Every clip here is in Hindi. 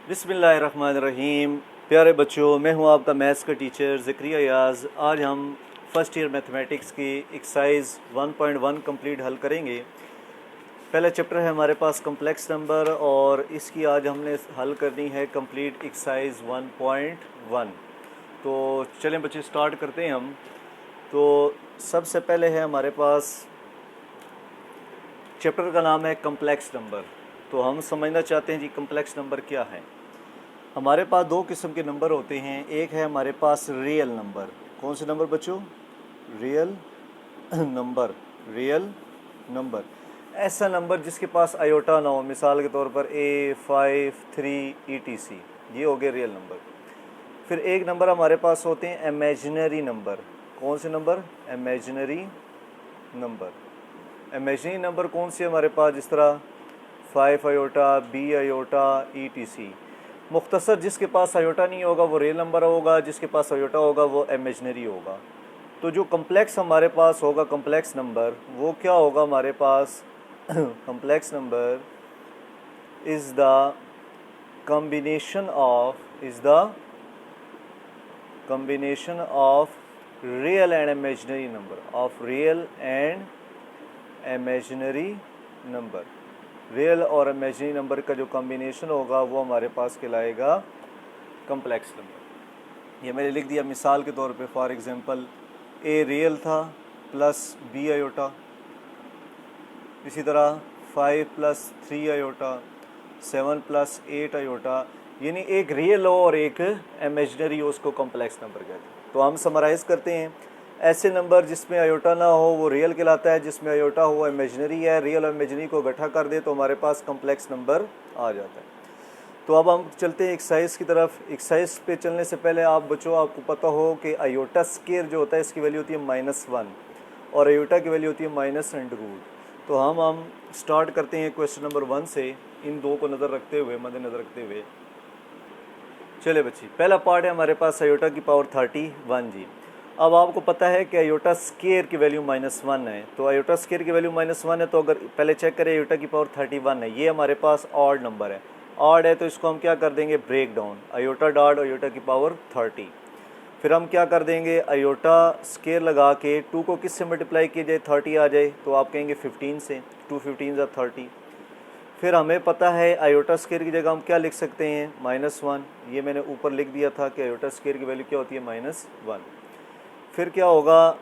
बिस्मिल्लाहिर्रहमानिर्रहीम। प्यारे बच्चों, मैं हूं आपका मैथ्स का टीचर ज़िक्रिया याज़। आज हम फर्स्ट ईयर मैथमेटिक्स की एक्सरसाइज 1.1 कंप्लीट हल करेंगे। पहला चैप्टर है हमारे पास कम्प्लेक्स नंबर और इसकी आज हमने हल करनी है कंप्लीट एक्सरसाइज 1.1। तो चलें बच्चे, स्टार्ट करते हैं हम। तो सबसे पहले है हमारे पास चैप्टर का नाम है कम्प्लेक्स नंबर। तो हम समझना चाहते हैं जी कम्प्लेक्स नंबर क्या है। हमारे पास दो किस्म के नंबर होते हैं। एक है हमारे पास रियल नंबर। कौन से नंबर बच्चों? Real number. रियल नंबर ऐसा नंबर जिसके पास आयोटा ना हो, मिसाल के तौर पर A, 5, 3 ETC, ये हो गए रियल नंबर। फिर एक नंबर हमारे पास होते हैं इमेजिनरी नंबर। कौन से number? Imaginary number. Imaginary number कौन से हमारे पास? जिस तरह 5 आयोटा, B आयोटा, ETC। मुख्तसर जिसके पास आयोटा नहीं होगा वो रियल नंबर होगा, जिसके पास आयोटा होगा वो इमेजिनरी होगा। तो जो कम्प्लेक्स हमारे पास होगा कम्प्लेक्स नंबर, वो क्या होगा हमारे पास? Complex number is the combination of real and imaginary number, of real and imaginary number। Real और इमेजिनरी नंबर का जो कॉम्बिनेशन होगा वो हमारे पास कहलाएगा कम्प्लेक्स नंबर। ये मैंने लिख दिया मिसाल के तौर पे। फॉर एग्जांपल A रियल था प्लस B आयोटा, इसी तरह 5 + 3 आयोटा, 7 + 8 आयोटा, यानी एक रियल हो और एक इमेजिनरी हो, उसको कॉम्प्लेक्स नंबर कहते हैं। तो हम समराइज़ करते हैं, ऐसे नंबर जिसमें आयोटा ना हो वो रियल कहलाता है, जिसमें आयोटा हो वो इमेजिनरी है। रियल और इमेजिनरी को इकट्ठा कर दे तो हमारे पास कॉम्प्लेक्स नंबर आ जाता है। तो अब हम चलते हैं एक्सरसाइज की तरफ। एक्सरसाइज पे चलने से पहले बच्चों आपको पता हो कि आयोटा स्केयर जो होता है इसकी वैल्यू होती है -1 और आयोटा की वैल्यू होती है -√। तो हम स्टार्ट करते हैं क्वेश्चन नंबर 1 से, इन दो को मद्देनज़र रखते हुए। चले बच्ची, पहला पार्ट है हमारे पास आयोटा की पावर 31 जी। अब आपको पता है कि आयोटा स्केयर की वैल्यू -1 है। तो आयोटा स्केयर की वैल्यू -1 है, तो अगर पहले चेक करें आयोटा की पावर 31 है, ये हमारे पास ऑड नंबर है। ऑड है तो इसको हम क्या कर देंगे? Break down. Iota dot iota की पावर 30। फिर हम क्या कर देंगे? आयोटा स्केयर लगा के 2 को किस से मल्टीप्लाई किया जाए 30 आ जाए, तो आप कहेंगे 15 से। 2 15 30। फिर हमें पता है आयोटा स्केयर की जगह हम क्या लिख सकते हैं? -1। ये मैंने ऊपर लिख दिया था कि आयोटा स्केयर की वैल्यू क्या होती है? -1। फिर क्या होगा?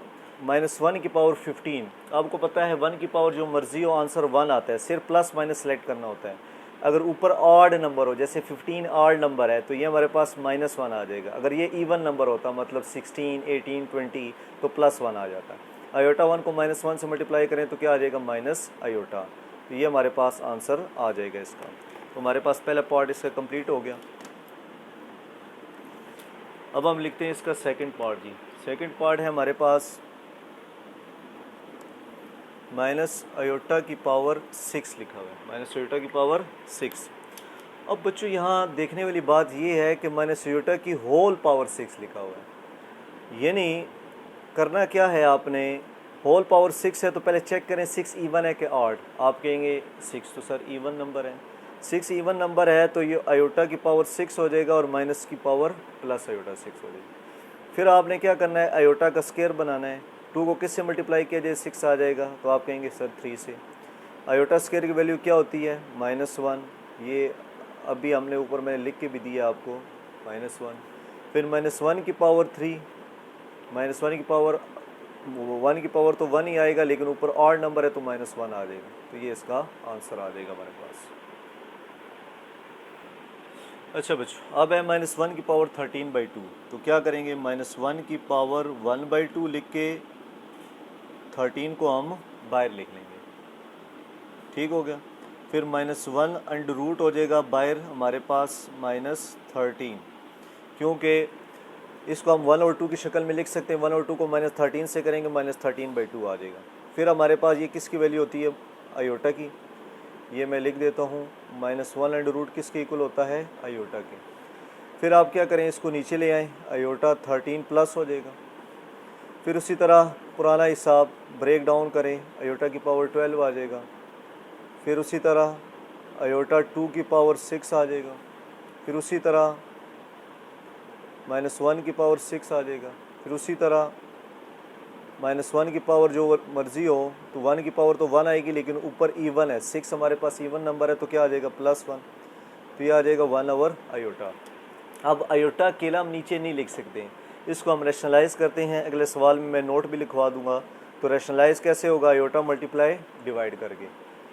-1 की पावर 15। आपको पता है 1 की पावर जो मर्जी हो आंसर 1 आता है, सिर्फ प्लस माइनस सेलेक्ट करना होता है। अगर ऊपर ऑड नंबर हो, जैसे 15 ऑड नंबर है, तो ये हमारे पास -1 आ जाएगा। अगर ये इवन नंबर होता, मतलब 16, 18, 20, तो +1 आ जाता है। आयोटा 1 को -1 से मल्टीप्लाई करें तो क्या आ जाएगा? Minus iota. तो ये हमारे पास आंसर आ जाएगा इसका। तो हमारे पास पहला पार्ट इसका कंप्लीट हो गया। अब हम लिखते हैं इसका सेकंड पार्ट जी। सेकंड पार्ट है हमारे पास माइनस आयोटा की पावर 6 लिखा हुआ है। माइनस आयोटा की पावर 6। अब बच्चों यहाँ देखने वाली बात ये है कि माइनस आयोटा की होल पावर 6 लिखा हुआ है। यानी करना क्या है आपने? होल पावर 6 है तो पहले चेक करें 6 इवन है कि ऑड। आप कहेंगे 6 तो सर इवन नंबर है। 6 इवन नंबर है तो ये आयोटा की पावर 6 हो जाएगा और माइनस की पावर प्लस आयोटा 6 हो जाएगी। फिर आपने क्या करना है? आयोटा का स्केयर बनाना है। 2 को किस से मल्टीप्लाई किया जाए 6 आ जाएगा, तो आप कहेंगे सर 3 से। आयोटा स्केयर की वैल्यू क्या होती है? -1। ये अभी हमने ऊपर मैंने लिख के भी दिया आपको, -1। फिर -1 की पावर 3, -1 की पावर 1 की पावर तो 1 ही आएगा, लेकिन ऊपर ऑड नंबर है तो -1 आ जाएगा। तो ये इसका आंसर आ जाएगा हमारे पास। अच्छा बच्चों, अब है -1 की पावर 13/2। तो क्या करेंगे? -1 की पावर 1/2 लिख के 13 को हम बाहर लिख लेंगे। ठीक हो गया। फिर -1 अंडर रूट हो जाएगा बाहर हमारे पास -13, क्योंकि इसको हम 1 और 2 की शक्ल में लिख सकते हैं। 1 और 2 को -13 से करेंगे, -13/2 आ जाएगा। फिर हमारे पास ये किसकी वैल्यू होती है? आयोटा की। ये मैं लिख देता हूँ, -1 अंडर रूट किसके इक्वल होता है? आयोटा के। फिर आप क्या करें? इसको नीचे ले आएँ, आयोटा 13 प्लस हो जाएगा। फिर उसी तरह पुराना हिसाब ब्रेक डाउन करें, आयोटा की पावर 12 आ जाएगा। फिर उसी तरह आयोटा 2 की पावर 6 आ जाएगा। फिर उसी तरह -1 की पावर 6 आ जाएगा। फिर उसी तरह -1 की पावर जो मर्ज़ी हो, तो 1 की पावर तो 1 आएगी, लेकिन ऊपर इवन है, 6 हमारे पास इवन नंबर है, तो क्या आ जाएगा +1, तो ये आ जाएगा 1/आयोटा। अब आयोटा अकेला हम नीचे नहीं लिख सकते हैं, इसको हम रैशनलाइज करते हैं। अगले सवाल में मैं नोट भी लिखवा दूंगा। तो रैशनलाइज कैसे होगा, आयोटा मल्टीप्लाई डिवाइड करके।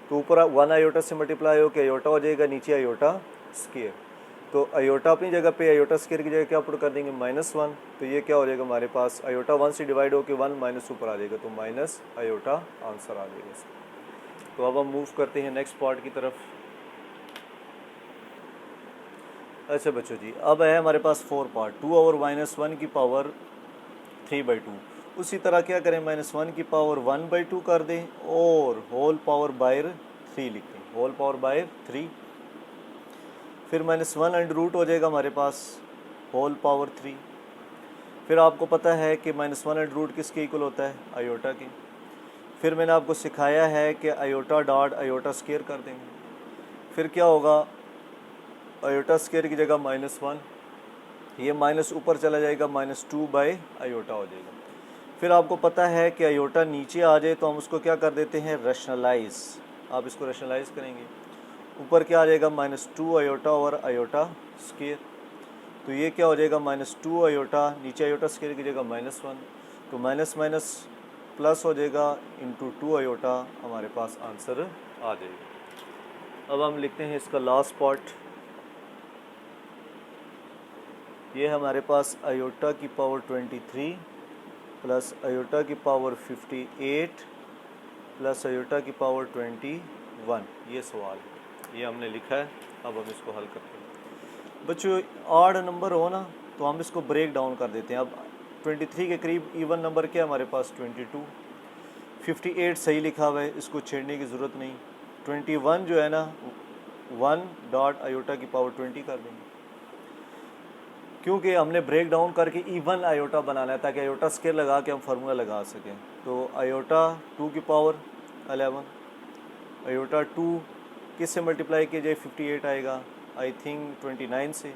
तो ऊपर 1 आयोटा से मल्टीप्लाई हो के आयोटा हो जाएगा, नीचे आयोटा स्क्वायर। तो आयोटा अपनी जगह पे, आयोटा स्क्वायर की जगह क्या पुट कर देंगे -1। तो ये क्या हो जाएगा हमारे पास, आयोटा 1 से डिवाइड होकर 1 माइनस ऊपर आ जाएगा, तो माइनस आयोटा आंसर आ जाएगा इसका। तो अब हम मूव करते हैं नेक्स्ट पार्ट की तरफ। अच्छा बच्चों जी, अब है हमारे पास 4 पार्ट, 2 और -1 की पावर 3/2। उसी तरह क्या करें, -1 की पावर 1/2 कर दें और होल पावर बाय 3 लिखें, होल पावर बाय 3। फिर -1 अंडर रूट हो जाएगा हमारे पास होल पावर 3। फिर आपको पता है कि -1 अंडर रूट किसके इक्वल होता है, आयोटा के। फिर मैंने आपको सिखाया है कि आयोटा डॉट आयोटा स्क्वायर कर देंगे। फिर क्या होगा, आयोटा स्क्वायर की जगह -1, ये माइनस ऊपर चला जाएगा, -2/आयोटा हो जाएगा। फिर आपको पता है कि आयोटा नीचे आ जाए तो हम उसको क्या कर देते हैं, रैशनलाइज। आप इसको रैशनलाइज करेंगे, ऊपर क्या आ जाएगा, -2 आयोटा और आयोटा स्क्वायर। तो ये क्या हो जाएगा, -2 आयोटा, नीचे आयोटा स्क्वायर की जगह -1, तो माइनस माइनस प्लस हो जाएगा, इंटू 2 आयोटा हमारे पास आंसर आ जाएगा। अब हम लिखते हैं इसका लास्ट पार्ट। ये हमारे पास आयोटा की पावर 23 प्लस आयोटा की पावर 58 प्लस आयोटा की पावर 21, ये सवाल है, ये हमने लिखा है। अब हम इसको हल करते हैं। बच्चों ऑड नंबर हो ना, तो हम इसको ब्रेक डाउन कर देते हैं। अब 23 के करीब इवन नंबर क्या है हमारे पास, 22। 58 सही लिखा हुआ है, इसको छेड़ने की ज़रूरत नहीं। 21 जो है ना, 1 डॉट आयोटा की पावर 20 कर देंगे, क्योंकि हमने ब्रेक डाउन करके इवन आयोटा बनाना है, ताकि आयोटा स्केयर लगा के हम फार्मूला लगा सकें। तो आयोटा 2 की पावर 11, आयोटा 2 किस से मल्टीप्लाई किया जाए, 58 आएगा, आई थिंक 29 से,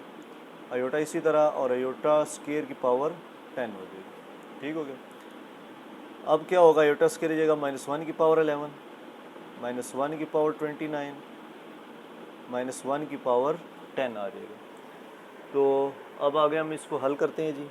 आयोटा इसी तरह, और आयोटा स्केयर की पावर 10 हो जाएगी। ठीक हो गया। अब क्या होगा, आयोटा स्केयर की जगह -1 की पावर 11, -1 की पावर 29, -1 की पावर 10 आ जाएगा। तो अब आगे हम इसको हल करते हैं जी।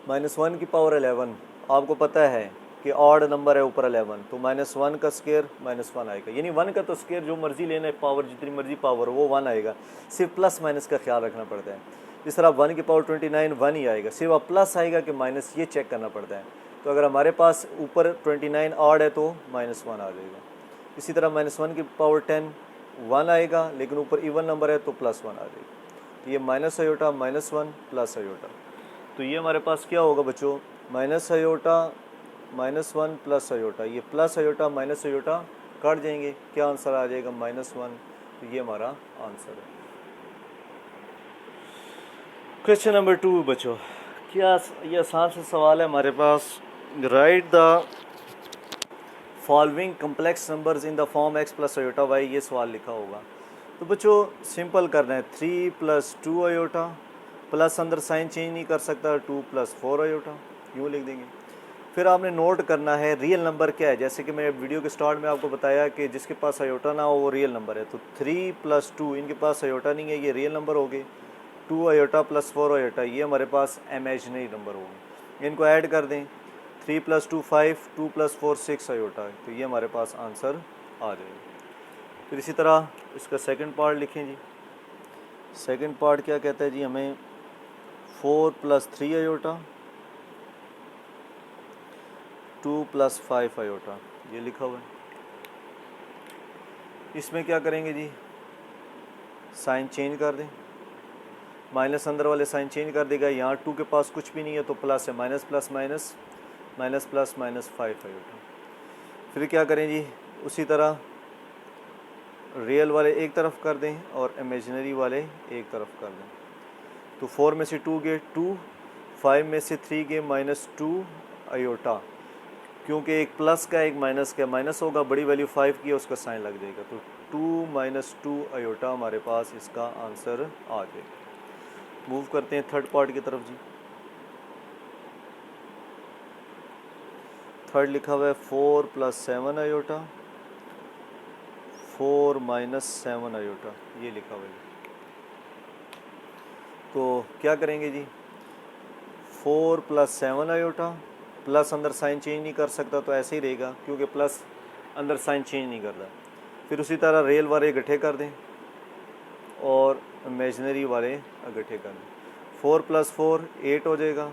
-1 की पावर 11, आपको पता है कि ऑड नंबर है ऊपर 11, तो -1 का स्केयर -1 आएगा, यानी 1 का तो स्केयर जो मर्जी लेना है, पावर जितनी मर्जी पावर वो 1 आएगा, सिर्फ प्लस माइनस का ख्याल रखना पड़ता है। इस तरह 1 की पावर 29 1 ही आएगा, सिर्फ अब प्लस आएगा कि माइनस, ये चेक करना पड़ता है। तो अगर हमारे पास ऊपर 29 ऑड है तो -1 आ जाएगा। इसी तरह -1 की पावर 10 1 आएगा, लेकिन ऊपर इवन नंबर है तो +1 आ जाएगा। तो ये माइनस आयोटा -1 प्लस आयोटा, तो ये हमारे पास क्या होगा बच्चों, माइनस आयोटा -1 प्लस आयोटा, ये प्लस आयोटा माइनस आयोटा काट जाएंगे, क्या आंसर आ जाएगा, -1। तो ये हमारा आंसर है। क्वेश्चन नंबर 2 बच्चों, क्या ये आसान सा सवाल है हमारे पास। Write the following complex numbers in the form x plus iota y, ये सवाल लिखा होगा। तो बच्चों सिंपल करना है, 3 + 2 आयोटा, प्लस अंदर साइन चेंज नहीं कर सकता, 2 + 4 आयोटा, यूँ लिख देंगे। फिर आपने नोट करना है रियल नंबर क्या है, जैसे कि मैं वीडियो के स्टार्ट में आपको बताया कि जिसके पास आयोटा ना हो वो रियल नंबर है। तो 3 + 2, इनके पास आयोटा नहीं है, ये रियल नंबर हो गए। 2 आयोटा प्लस 4 आयोटा, ये हमारे पास इमेजिनरी नंबर हो गए। इनको ऐड कर दें, 3 + 2 5, 2 + 4 6 आयोटा, तो ये हमारे पास आंसर आ जाएगा। फिर इसी तरह इसका सेकंड पार्ट लिखें जी। सेकंड पार्ट क्या कहता है जी हमें, 4 + 3 आयोटा, 2 + 5 आयोटा, ये लिखा हुआ है। इसमें क्या करेंगे जी, साइन चेंज कर दें, माइनस अंदर वाले साइन चेंज कर देगा। यहाँ 2 के पास कुछ भी नहीं है तो प्लस है, minus plus minus, minus plus minus 5 iota. फिर क्या करें जी, उसी तरह रियल वाले एक तरफ कर दें और इमेजिनरी वाले एक तरफ कर दें। तो 4 में से 2 गए 2, 5 में से 3 गए -2 आयोटा, क्योंकि एक प्लस का एक माइनस का, माइनस होगा, बड़ी वैल्यू 5 की है, उसका साइन लग जाएगा। तो 2 माइनस 2 अयोटा हमारे पास इसका आंसर आ जाए। मूव करते हैं थर्ड पार्ट की तरफ जी। थर्ड लिखा हुआ है 4 प्लस 7 अयोटा, 4 माइनस 7 अयोटा, ये लिखा हुआ है। तो क्या करेंगे जी, 4 प्लस 7 अयोटा, प्लस अंदर साइन चेंज नहीं कर सकता तो ऐसे ही रहेगा क्योंकि प्लस अंदर साइन चेंज नहीं करता। फिर उसी तरह रियल वाले इकट्ठे कर दें और इमेजिनरी वाले इकट्ठे कर दें। 4 प्लस 4 8 हो जाएगा,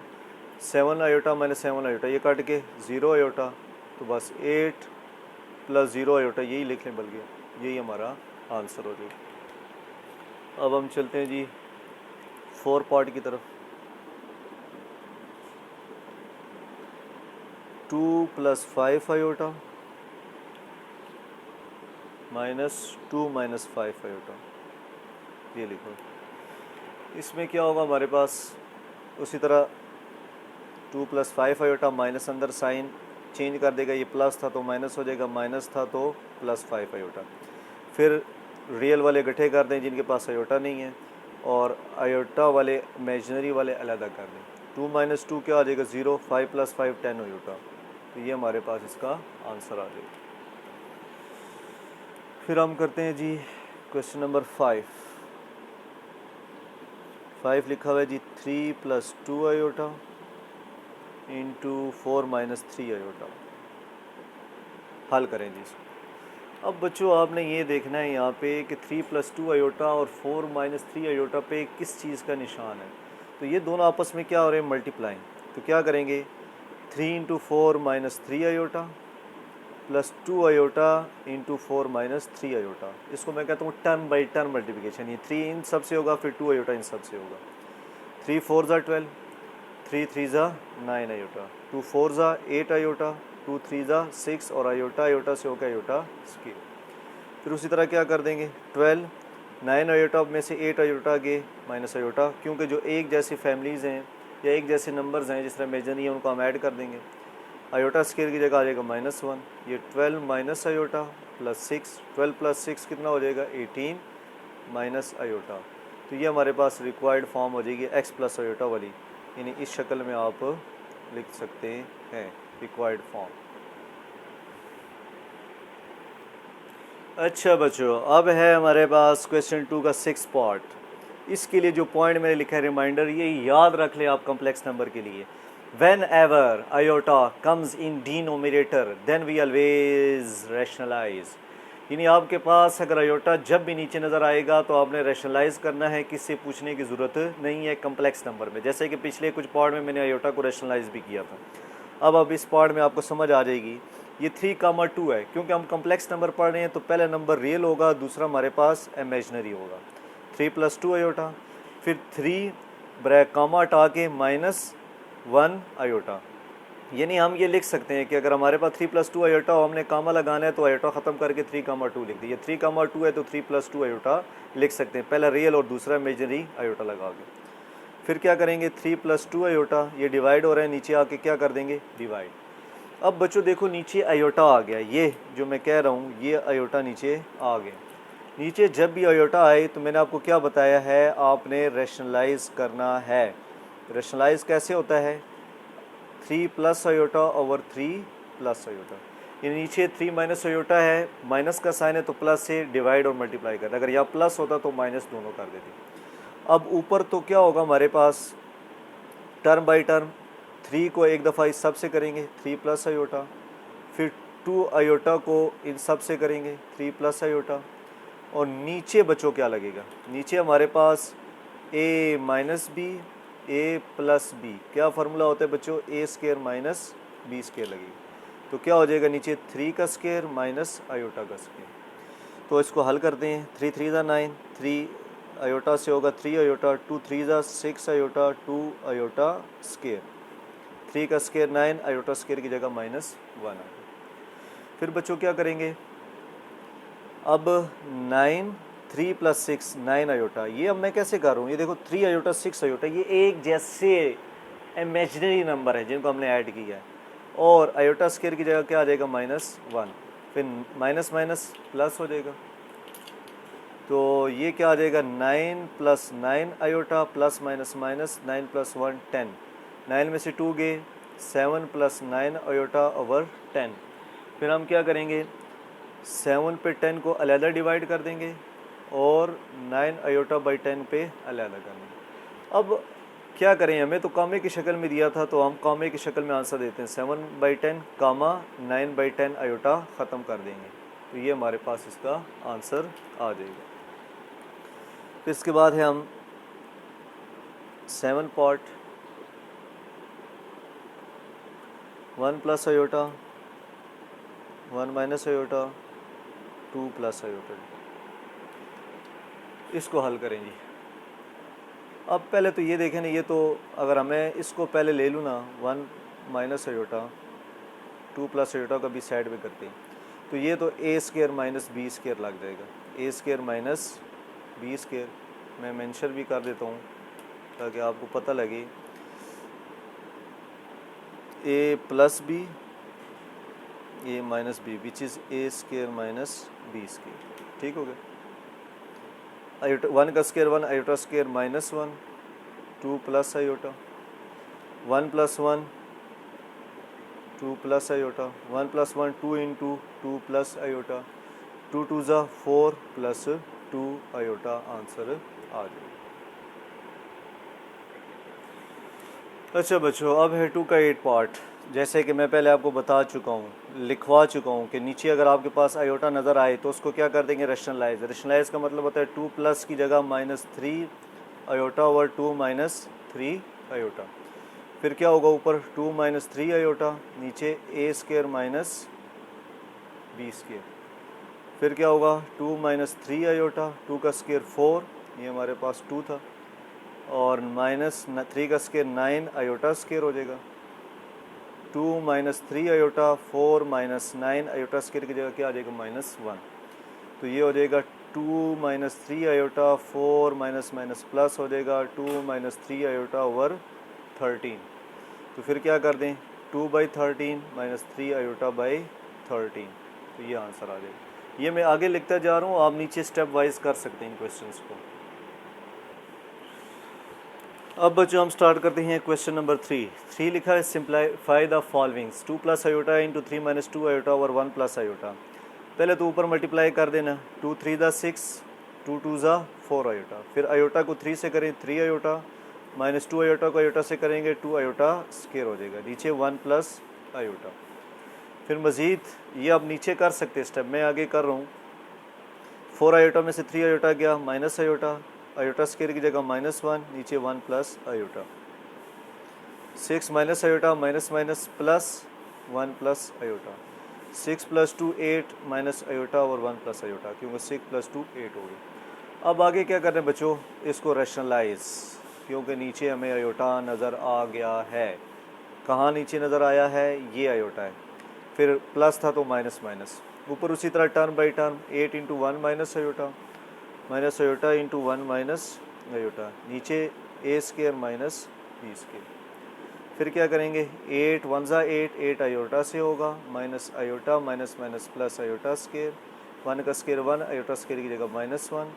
7 अयोटा माइनस 7 अयोटा ये कट के 0 अयोटा, तो बस 8 प्लस 0 अयोटा यही लिख लें, बल्कि यही हमारा आंसर हो जाएगा। अब हम चलते हैं जी 4 पार्ट की तरफ। 2 plus 5 iota minus 2 minus 5 iota, ये लिखो। इसमें क्या होगा हमारे पास, उसी तरह 2 प्लस 5 अयोटा माइनस अंदर साइन चेंज कर देगा, ये प्लस था तो माइनस हो जाएगा, माइनस था तो प्लस 5 अयोटा। फिर रियल वाले इकट्ठे कर दें जिनके पास अयोटा नहीं है, और अयोटा वाले इमेजिनरी वाले अलग कर दें। 2 माइनस 2 क्या आ जाएगा 0, 5 प्लस 5 10 अयोटा, तो ये हमारे पास इसका आंसर आ जाएगा। फिर हम करते हैं जी क्वेश्चन नंबर 5 लिखा हुआ है जी 3 plus 2 iota into 4 minus 3 iota. हल करें जी इसको। अब बच्चों आपने ये देखना है यहाँ पे कि 3 प्लस 2 अयोटा और 4 माइनस 3 अयोटा पे किस चीज़ का निशान है। तो ये दोनों आपस में क्या हो रहे हैं, मल्टीप्लाइंग। तो क्या करेंगे, 3 into 4 minus 3 iota plus 2 iota into 4 minus 3 iota. इसको मैं कहता हूँ टर्म बाई टर्म मल्टीप्लिकेशन। ये 3 इन सब से होगा, फिर 2 अयोटा इन सब से होगा। 3 4 ज़ा 12, 3 3 ज़ा 9 अयोटा, 2 4 ज़ा 8 अयोटा, 2 3 ज़ा 6 और अयोटा अयोटा से होगा अयोटा स्केयर। फिर उसी तरह क्या कर देंगे, 12 9 अयोटा में से 8 अयोटा गए माइनस अयोटा, क्योंकि जो एक जैसी फैमिलीज़ हैं या एक जैसे नंबर्स हैं जिस तरह इमेजिनरी है उनको हम ऐड कर देंगे। अयोटा स्केयर की जगह आ जाएगा -1। ये 12 माइनस अयोटा प्लस 6, 12 प्लस 6 कितना हो जाएगा 18 माइनस अयोटा। तो ये हमारे पास रिक्वायर्ड फॉर्म हो जाएगी x प्लस अयोटा वाली, यानी इस शक्ल में आप लिख सकते हैं रिक्वायर्ड फॉर्म। अच्छा बच्चों, अब है हमारे पास क्वेश्चन 2 का 6 पार्ट। इसके लिए जो पॉइंट मैंने लिखा है रिमाइंडर, ये याद रख ले आप कॉम्प्लेक्स नंबर के लिए। Whenever iota comes in denominator, then we always rationalize। यानी आपके पास अगर अयोटा जब भी नीचे नज़र आएगा तो आपने रैशनलाइज करना है, किससे पूछने की ज़रूरत नहीं है कम्प्लेक्स नंबर में। जैसे कि पिछले कुछ पार्ट में मैंने अयोटा को रैशनलाइज भी किया था। अब इस पार्ट में आपको समझ आ जाएगी। ये 3, 2 है, क्योंकि हम कम्प्लेक्स नंबर पढ़ रहे हैं तो पहला नंबर रियल होगा, दूसरा हमारे पास इमेजिनरी होगा। 3 प्लस 2 अयोटा, फिर 3 ब्रैक कामा हटा के -1 अयोटा। यानी हम ये लिख सकते हैं कि अगर हमारे पास 3 प्लस 2 अयोटा हो, हमने कामा लगाना है तो अयोटा ख़त्म करके 3, 2 लिख दिया। 3, 2 है तो 3 प्लस 2 अयोटा लिख सकते हैं, पहला रियल और दूसरा इमेजिनरी अयोटा लगा के। फिर क्या करेंगे, 3 प्लस 2 अयोटा, ये डिवाइड हो रहा है, नीचे आके क्या कर देंगे डिवाइड। अब बच्चों देखो नीचे अयोटा आ गया, ये जो मैं कह रहा हूँ ये अयोटा नीचे आ गया। नीचे जब भी अयोटा आए तो मैंने आपको क्या बताया है, आपने रैशनलाइज करना है। रैशनलाइज कैसे होता है, 3 plus iota over 3 plus iota. ये नीचे 3 माइनस अयोटा है, माइनस का साइन है तो प्लस से डिवाइड और मल्टीप्लाई करते। अगर यहाँ प्लस होता तो माइनस दोनों कर देते। अब ऊपर तो क्या होगा हमारे पास, टर्म बाई टर्म 3 को एक दफ़ा इस सब से करेंगे 3 प्लस अयोटा, फिर 2 अयोटा को इन सब से करेंगे 3 प्लस अयोटा, और नीचे बच्चों क्या लगेगा, नीचे हमारे पास a minus B A plus B. क्या फार्मूला होता है बच्चों, A square minus B square लगेगी। तो क्या हो जाएगा नीचे 3 का स्केयर माइनस अयोटा का स्केयर। तो इसको हल करते हैं, 3 3 ज़ा 9, 3 अयोटा से होगा 3 अयोटा, 2 3 ज़ा 6 अयोटा, 2 अयोटा स्केयर, 3 का स्केयर 9 अयोटा स्केयर की जगह -1 आ गया। फिर बच्चों क्या करेंगे, अब 9 3 प्लस 6 9 अयोटा, ये अब मैं कैसे कर रहा हूँ, ये देखो 3 अयोटा 6 अयोटा ये एक जैसे इमेजिनरी नंबर है जिनको हमने ऐड किया है, और अयोटा स्केयर की जगह क्या आ जाएगा -1, फिर माइनस माइनस प्लस हो जाएगा, तो ये क्या आ जाएगा 9 + 9 आयोटा प्लस माइनस माइनस 9 + 1 10, 9 में से 2 गए 7 + 9 आयोटा ओवर 10। फिर हम क्या करेंगे 7 पे 10 को अलग डिवाइड कर देंगे और 9 आयोटा बाई 10 पे अलग कर देंगे। अब क्या करें, हमें तो कामे की शक्ल में दिया था तो हम कामे की शक्ल में आंसर देते हैं 7/10 कामा 9/10 आयोटा ख़त्म कर देंगे, तो ये हमारे पास इसका आंसर आ जाएगा। फिर इसके बाद है हम 7 पार्ट 1 + आयोटा 1 - आयोटा 2 + आयोटा, इसको हल करेंगे। अब पहले तो ये देखें ना, ये तो अगर हमें इसको पहले ले लूँ ना 1 - आयोटा 2 + आयोटा का भी साइड में करते हैं, तो ये तो a² - b² लग जाएगा। a² - b², मैं मेंशन भी कर देता हूँ ताकि आपको पता लगे। a + b a - b which is a² - b², ठीक हो गया। आयोटा 1 का square 1 iota square -1 2 + iota 1 + 1 2 + iota 1 + 1 2 × 2 + iota 2 × 2 = 4 + 2 iota, answer आ जाएगा। अच्छा बच्चों, अब है 2 का 8 पार्ट। जैसे कि मैं पहले आपको बता चुका हूँ, लिखवा चुका हूँ कि नीचे अगर आपके पास आयोटा नज़र आए तो उसको क्या कर देंगे रेशनलाइज। रेशनलाइज का मतलब होता है 2 प्लस की जगह -3 आयोटा ओवर 2 - 3 आयोटा। फिर क्या होगा ऊपर 2 - 3 आयोटा, नीचे a² - b²। फिर क्या होगा 2 - 3 आयोटा 2 का स्क्वायर 4, ये हमारे पास 2 था, और -3 का स्क्वायर 9 आयोटा स्क्वायर हो जाएगा। 2 - 3 आयोटा 4 - 9 आयोटा स्क्वायर की जगह क्या आ जाएगा -1, तो ये हो जाएगा 2 - 3 आयोटा 4 माइनस प्लस हो जाएगा 2 - 3 आयोटा ओवर 13। तो फिर क्या कर दें 2/13 - 3 आयोटा बाई 13, तो ये आंसर आ जाएगा। ये मैं आगे लिखता जा रहा हूँ, आप नीचे स्टेप वाइज कर सकते हैं इन क्वेश्चंस को। अब बच्चों हम स्टार्ट करते हैं क्वेश्चन नंबर 3 लिखा है simplify the followings 2 + iota × 3 - 2 iota over 1 + iota. पहले तो ऊपर मल्टीप्लाई कर देना 2 × 3 = 6 2 × 2 = 4 आयोटा। फिर आयोटा को 3 से करें 3 आयोटा, -2 आयोटा को आयोटा से करेंगे 2 आयोटा स्क्वायर हो जाएगा, नीचे 1 + आयोटा। फिर मज़ीद ये आप नीचे कर सकते स्टेप, मैं आगे कर रहा हूँ। 4 आयोटा में से 3 आयोटा गया माइनस आयोटा, आयोटा स्क्वायर की जगह -1, नीचे 1 + iota. 6 - iota minus minus plus 1 + iota. 6 + 2 8 - iota और 1 + आयोटा, क्योंकि 6 + 2 8 हो गया। अब आगे क्या करना है बच्चों, इसको रैशनलाइज, क्योंकि नीचे हमें आयोटा नज़र आ गया है। कहाँ नीचे नज़र आया है, ये आयोटा है, फिर प्लस था तो माइनस माइनस, ऊपर उसी तरह term by term 8 × 1 - iota minus iota × 1 - iota, नीचे a² - b²। फिर क्या करेंगे 8 × 1 = 8 8 आयोटा से होगा, minus iota minus minus plus iota square, 1 का स्क्वायर 1 आयोटा स्क्वायर की जगह -1,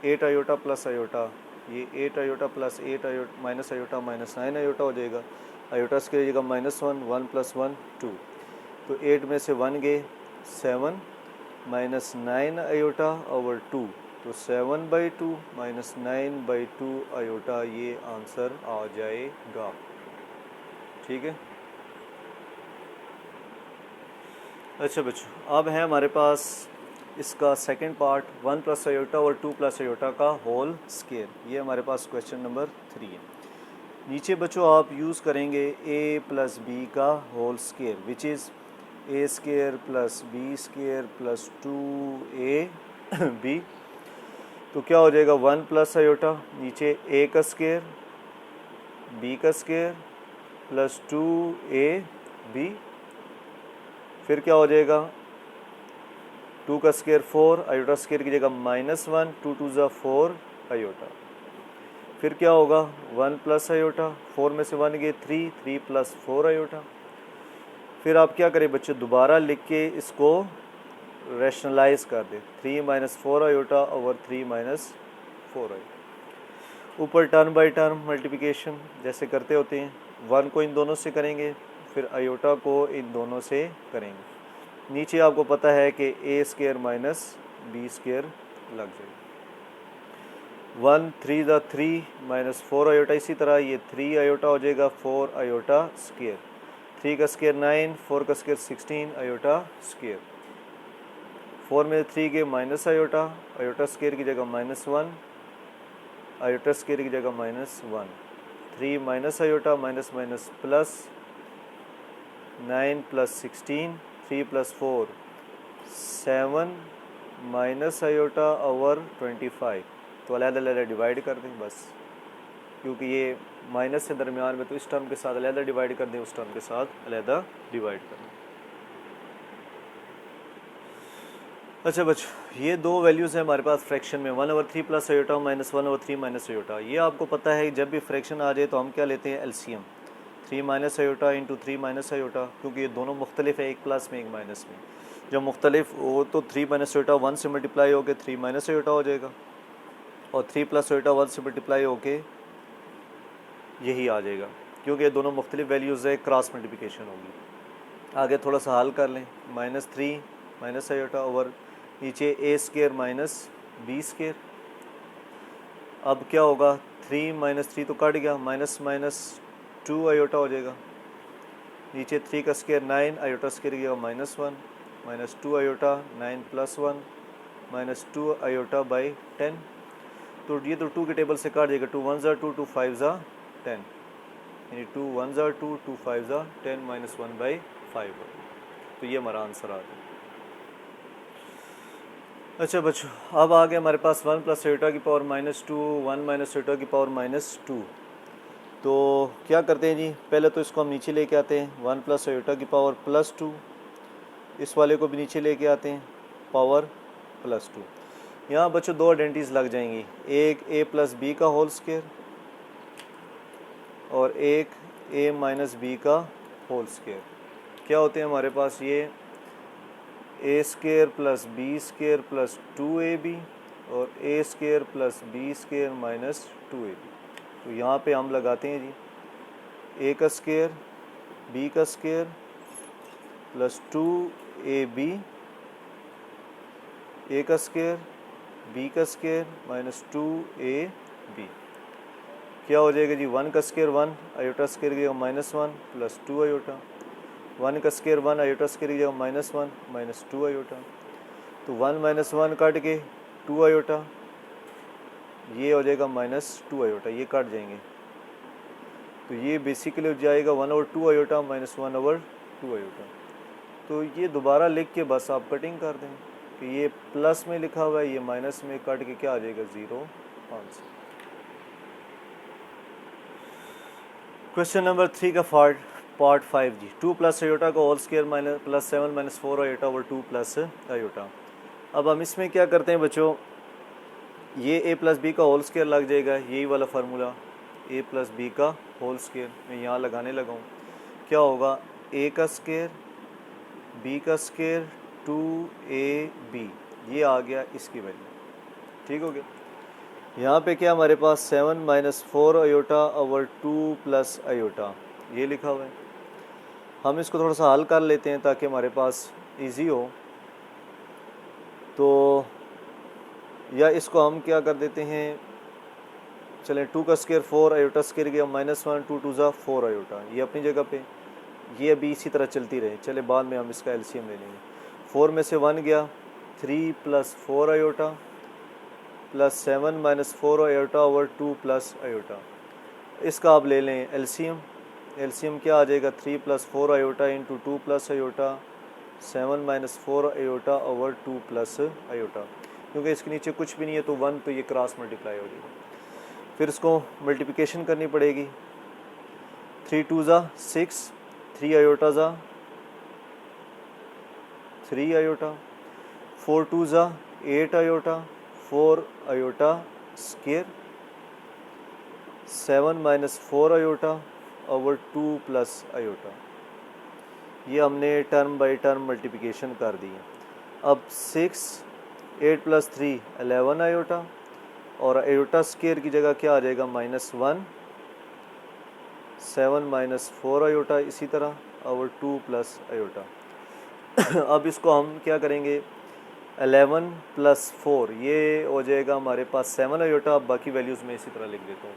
8 आयोटा प्लस आयोटा, ये 8 iota plus 8 iota minus iota -9 iota हो जाएगा, आयोटा स्क्वायर की जगह -1 1 + 1 2, तो 8 में से 1 गए 7 -9 आयोटा ओवर 2, तो 7/2 - 9/2 आयोटा, ये आंसर आ जाएगा। ठीक है। अच्छा बच्चों, अब है हमारे पास इसका सेकंड पार्ट 1 + आयोटा और 2 + आयोटा का होल स्क्वायर। ये हमारे पास क्वेश्चन नंबर 3 है। नीचे बच्चों आप यूज़ करेंगे a + b का whole square which is a² + b² + 2ab, तो क्या हो जाएगा 1 + आयोटा, नीचे a का स्क्वायर b का स्क्वायर प्लस 2ab, फिर क्या हो जाएगा 2 का स्क्वायर 4 आयोटा स्क्वायर की जगह -1 2 × 2 = 4 आयोटा। फिर क्या होगा 1 + आयोटा, 4 में से 1 गए 3 3 + 4 आयोटा। फिर आप क्या करें बच्चों, दोबारा लिख के इसको रैशनलाइज कर दें, 3 minus 4 iota over 3 minus 4 iota. ऊपर टर्म बाई टर्म मल्टीप्लिकेशन जैसे करते होते हैं, 1 को इन दोनों से करेंगे, फिर आयोटा को इन दोनों से करेंगे। नीचे आपको पता है कि ए स्केयर माइनस बी स्केयर लग जाएगा। 1 3 ज़ा 3 माइनस 4 आयोटा, इसी तरह ये 3 आयोटा हो जाएगा 4 आयोटा स्केयर। 3 का स्केयर 9, 4 का स्केयर 16 आयोटा स्केयर। 4 में 3 के माइनस आयोटा, आयोटा स्केयर की जगह -1, आयोटा स्केयर की जगह -1। 3 minus iota minus minus plus, 9 plus 16, 3 plus 4 7 minus iota over 25। तो अलग-अलग डिवाइड कर दें बस, क्योंकि ये माइनस से दरमियान में, तो इस टर्म के साथ अलग डिवाइड कर दें, उस टर्म के साथ अलग डिवाइड कर दें। अच्छा बच्चों, ये दो वैल्यूज़ हैं हमारे पास फ्रैक्शन में, 1/3 plus iota minus 1/3 minus iota. ये आपको पता है जब भी फ्रैक्शन आ जाए तो हम क्या लेते हैं, LCM. 3 minus iota into 3 minus iota, क्योंकि ये दोनों मुख्तलिफ है, एक प्लस में एक माइनस में। जब मुख्तलिफ हो तो 3 माइनस आयोटा 1 से मल्टीप्लाई होकर 3 माइनस आयोटा हो जाएगा, और 3 प्लस आयोटा 1 से मल्टीप्लाई होके यही आ जाएगा, क्योंकि ये दोनों मुख्तलिफ वैल्यूज़ है, क्रॉस मल्टीप्लिकेशन होगी। आगे थोड़ा सा हल कर लें, -3 माइनस आयोटा ओवर नीचे ए स्केयर माइनस बी स्केयर। अब क्या होगा, 3 माइनस 3 तो कट गया, माइनस माइनस 2 आयोटा हो जाएगा। नीचे 3 का स्केयर 9, आयोटा स्केयर गया -1, minus 2 iota 9 plus 1 minus 2 iota by 10। तो ये तो 2 के टेबल से काट जाएगा, 2 1 2, 2 5 10, यानी 2 1 2, 2 5 10 माइनस 1/5। तो ये हमारा आंसर आ गया। अच्छा बच्चों, अब आ गया हमारे पास 1 प्लस आयोटा की पावर -2, 1 माइनस आयोटा की पावर -2। तो क्या करते हैं जी, पहले तो इसको हम नीचे लेके आते हैं, 1 प्लस आयोटा की पावर +2, इस वाले को भी नीचे लेके आते हैं, पावर +2। यहाँ बच्चों दो आइडेंटिटीज़ लग जाएंगी, एक a प्लस बी का होल स्केयर और एक a माइनस बी का होल स्केयर। क्या होते हैं हमारे पास ये, a square plus B square plus 2ab और a square plus B square minus 2ab। तो यहाँ पे हम लगाते हैं जी, a का स्केयर b का स्केयर प्लस 2ab, a का स्केयर b का स्केयर माइनस 2ab। क्या हो जाएगा जी, 1 का स्केयर 1, आयोटा स्केयर गया -1 प्लस 2 आयोटा, 1 का स्केयर 1, आयोटा स्केयर गया -1 माइनस 2 आयोटा। तो 1 माइनस 1 काट के 2 आयोटा, ये हो जाएगा -2 आयोटा, ये काट जाएंगे। तो ये बेसिकली हो जाएगा 1/2 आयोटा माइनस 1/2 आयोटा। तो ये दोबारा लिख के बस आप कटिंग कर दें कि ये प्लस में लिखा हुआ है, ये माइनस में, काट के क्या आ जाएगा, 0 आंसर। क्वेश्चन नंबर 3 का पार्ट 5 जी, 2 प्लस आयोटा का whole square minus plus 7 minus 4 iota over 2 plus iota. अब हम इसमें क्या करते हैं बच्चों, ये a प्लस बी का होल स्केयर लग जाएगा, यही वाला फार्मूला, a प्लस बी का होल स्केयर मैं यहाँ लगाने लगा हूँ। क्या होगा, a का स्केयर b का स्केयर 2ab, ये आ गया इसकी वैल्यू, ठीक हो गया। यहाँ पे क्या हमारे पास 7 minus 4 iota over 2 plus iota, ये लिखा हुआ है। हम इसको थोड़ा सा हल कर लेते हैं ताकि हमारे पास इजी हो। तो या इसको हम क्या कर देते हैं, चलें 2 का स्केयर 4, आयोटा स्केयर गया -1, 2 2 ज़ा 4 आयोटा, ये अपनी जगह पे, ये अभी इसी तरह चलती रहे, चले बाद में हम इसका एलसीएम ले लेंगे। 4 में से 1 गया, 3 plus 4 iota plus 7 minus 4 iota over 2 plus iota. इसका आप ले लें एलसीएम, एलसीएम क्या आ जाएगा, 3 plus 4 iota into 2 plus iota, 7 minus 4 iota over 2 plus iota. क्योंकि इसके नीचे कुछ भी नहीं है तो 1, तो ये क्रॉस मल्टीप्लाई हो जाएगी। फिर इसको मल्टीप्लिकेशन करनी पड़ेगी, 3 2 ज़ा 6, 3 आयोटा ज़ा 3 आयोटा, 4 2 ज़ा 8 iota, 4 iota square, 7 minus 4 iota over 2 plus iota. ये हमने टर्म बाई टर्म मल्टीप्लिकेशन कर दी है। अब 6 8 प्लस 3 11 आयोटा, और आयोटा स्केयर की जगह क्या आ जाएगा -1, 7 माइनस 4 आयोटा, इसी तरह और 2 प्लस आयोटा। अब इसको हम क्या करेंगे, 11 प्लस 4 ये हो जाएगा हमारे पास 7 आयोटा। अब बाकी वैल्यूज़ में इसी तरह लिख देता हूँ।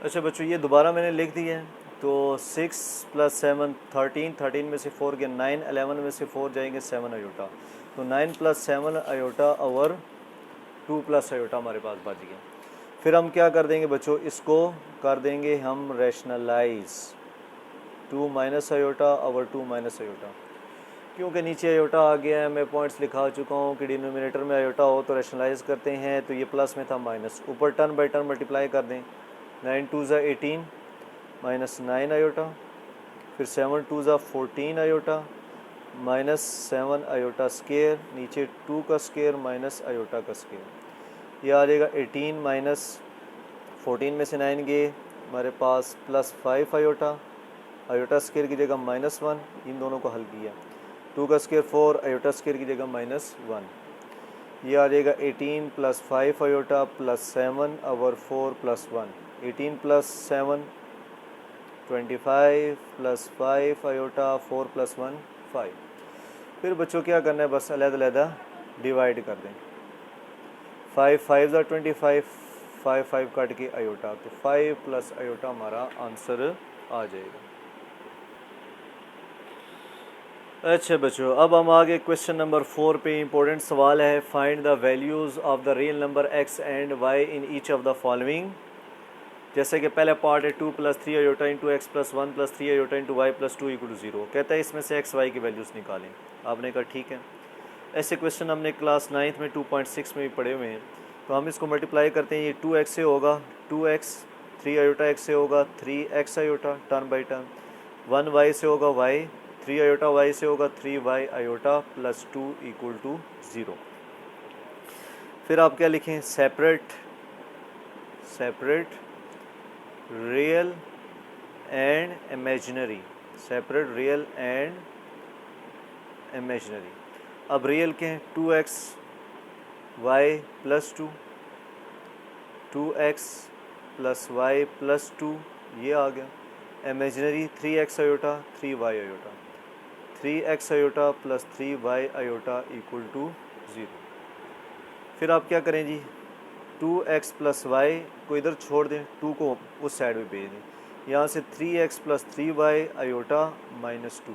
अच्छा बच्चों, ये दोबारा मैंने लिख दिया है। तो 6 प्लस 7 13, 13 में से 4 गया 9, 11 में से 4 जाएंगे 7 आयोटा, तो 9 प्लस 7 आयोटा और 2 प्लस आयोटा हमारे पास बच गया। फिर हम क्या कर देंगे बच्चों, इसको कर देंगे हम रैशनलाइज, 2 माइनस आयोटा और 2 माइनस आयोटा, क्योंकि नीचे आयोटा आ गया है। मैं पॉइंट्स लिखा चुका हूँ कि डिनोमिनेटर में आयोटा हो तो रैशनलाइज करते हैं, तो ये प्लस में था माइनस, ऊपर टर्न बाई टर्न मल्टीप्लाई कर दें। 9 2 ज़ा 18 माइनस 9 आयोटा, फिर 7 2 ज़ा 14 आयोटा माइनस 7 आयोटा स्केयर, नीचे 2 का स्केयर माइनस आयोटा का स्केयर, ये आ जाएगा 18 माइनस 14 में से 9 गए हमारे पास प्लस 5 आयोटा, आयोटा स्केयर की जगह -1, इन दोनों को हल किया, 2 का स्केयर 4, आयोटा स्केयर की जगह -1, ये आ जाएगा 18 प्लस 5 आयोटा प्लस 7 और 4 plus 1, 18 plus 7 25 plus 5 iota 4 plus 1 5। फिर बच्चों क्या करना है, बस अलग-अलग डिवाइड कर दें। 5 5 ज़ा 25, 5 5 काट के आयोटा, तो 5 प्लस आयोटा हमारा आंसर आ जाएगा। अच्छा बच्चों, अब हम आगे क्वेश्चन नंबर 4 पे इंपॉर्टेंट सवाल है। Find the values of the real number x and y in each of the following. जैसे कि पहला पार्ट है 2 plus 3 iota into x plus 1 plus 3 iota into y plus 2 equal to 0। कहता है इसमें से एक्स वाई की वैल्यूज़ निकालें। आपने कहा ठीक है। ऐसे क्वेश्चन हमने क्लास 9th में 2.6 में भी पढ़े हुए हैं। तो हम इसको मल्टीप्लाई करते हैं, ये 2x से होगा 2x, 3 आयोटा x से होगा 3x iota turn by turn, 1y से होगा y, 3 आयोटा y से होगा 3y iota plus 2 equal to 0। फिर आप क्या लिखें, separate real and imaginary, separate real and imaginary. अब रियल के हैं 2x y plus 2, 2x plus y plus 2, ये आ गया। Imaginary 3x iota 3y iota, 3x iota plus 3y iota equal to 0। फिर आप क्या करें जी, 2x प्लस वाई को इधर छोड़ दें, 2 को उस साइड में भेज दें। यहाँ से 3x plus 3y iota minus 2,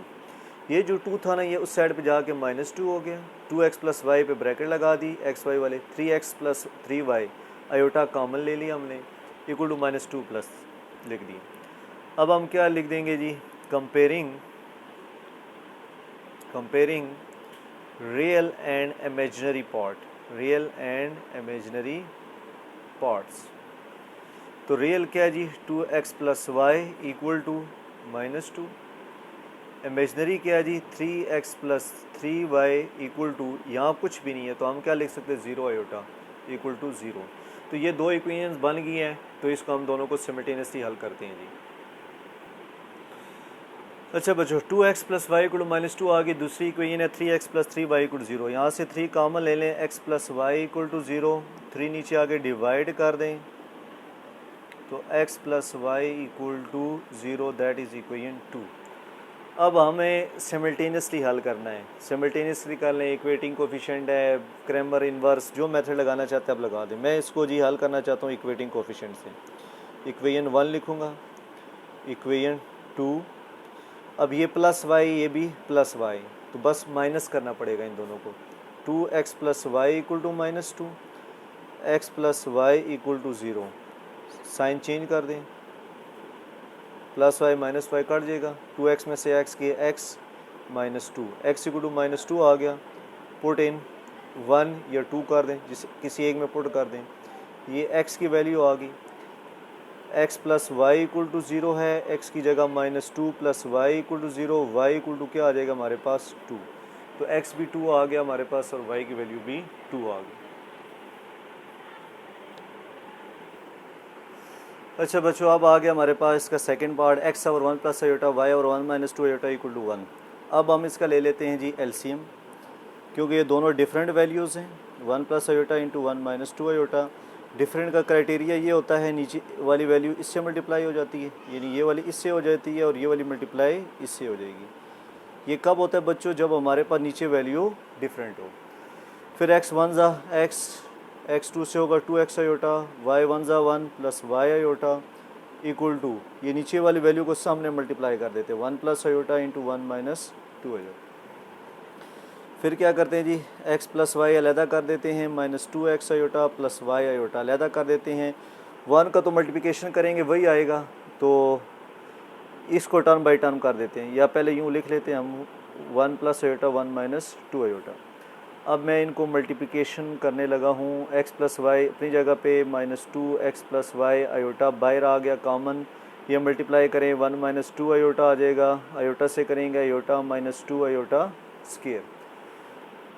ये जो 2 था ना ये उस साइड पे जाके -2 हो गया। 2x प्लस वाई पे ब्रैकेट लगा दी, एक्स वाई वाले 3x plus 3y iota common ले लिया हमने, इक्वल टू -2 प्लस लिख दिया। अब हम क्या लिख देंगे जी, comparing real and imaginary part, real and imaginary parts. तो रियल क्या है जी, 2x plus Y equal to -2, imaginary क्या है जी 3x plus 3y equal to, यहाँ कुछ भी नहीं है तो हम क्या लिख सकते हैं 0 आयोटा इक्वल टू 0। तो ये दो इक्वेशंस बन गई हैं, तो इसको हम दोनों को सिमिल्टेनियसली हल करते हैं जी। अच्छा बच्चों, 2x plus Y equal to -2 आ गई। दूसरी इक्वेशन है 3x plus 3y equal to 0। यहाँ से 3 कॉमन ले लें, x plus Y equal to 0, 3 नीचे आगे डिवाइड कर दें, तो x plus Y equal to 0, that is equation 2। अब हमें सिमिल्टेनियसली हल करना है। सिमिल्टेनियसली कर लें, इक्वेटिंग कोफिशिएंट है, क्रैमर इन्वर्स, जो मेथड लगाना चाहते हैं आप लगा दें। मैं इसको जी हल करना चाहता हूँ इक्वेटिंग कोफिशिएंट से। इक्वेशन 1 लिखूँगा, इक्वेशन 2, अब ये प्लस वाई ये भी प्लस वाई, तो बस माइनस करना पड़ेगा इन दोनों को। 2x plus Y equal to -2, x plus Y equal to 0, sign change कर दें, plus y minus y cut जाएगा, 2x में से x के x -2, x इक्वल टू -2 आ गया। पुट इन 1 या 2 कर दें, जिस किसी एक में पुट कर दें, ये x की वैल्यू आ गई। x plus Y equal to 0 है, x की जगह -2 plus Y equal to 0, y equal to क्या आ जाएगा हमारे पास 2, तो x भी 2 आ गया हमारे पास और y की वैल्यू भी 2 आ गई। अच्छा बच्चों, अब आ गया हमारे पास इसका second part, x over 1 plus iota y over 1 minus 2 iota equal to 1। अब हम इसका ले लेते हैं जी एलसीएम, क्योंकि ये दोनों डिफरेंट वैल्यूज़ हैं। 1 plus iota into 1 minus 2 iota. Different का क्राइटेरिया ये होता है नीचे वाली वैल्यू इससे मल्टीप्लाई हो जाती है, यानी ये वाली इससे हो जाती है और ये वाली मल्टीप्लाई इससे हो जाएगी। ये कब होता है बच्चों? जब हमारे पास नीचे वैल्यू डिफरेंट हो। फिर एक्स वन ज़ा एक्स टू से होगा 2x आयोटा, वाई वन ज़ा 1 plus y iota equal to, ये नीचे वाली वैल्यू को सामने मल्टीप्लाई कर देते हैं 1 plus iota into 1 minus 2 iota. फिर क्या करते हैं जी, x प्लस वाई अलहदा कर देते हैं, minus 2x iota plus y iota अलहदा कर देते हैं। 1 का तो मल्टीप्लिकेशन करेंगे वही आएगा, तो इसको टर्म बाई टर्म कर देते हैं, या पहले यूँ लिख लेते हैं हम 1 प्लस आयोटा 1 माइनस 2 आयोटा। अब मैं इनको मल्टीप्लिकेशन करने लगा हूँ, x प्लस वाई अपनी जगह पे minus 2x plus y iota बाहर आ गया कॉमन, ये मल्टीप्लाई करें 1 माइनस 2 आयोटा आ जाएगा, आयोटा से करेंगे आयोटा माइनस 2 आयोटा स्क्वायर।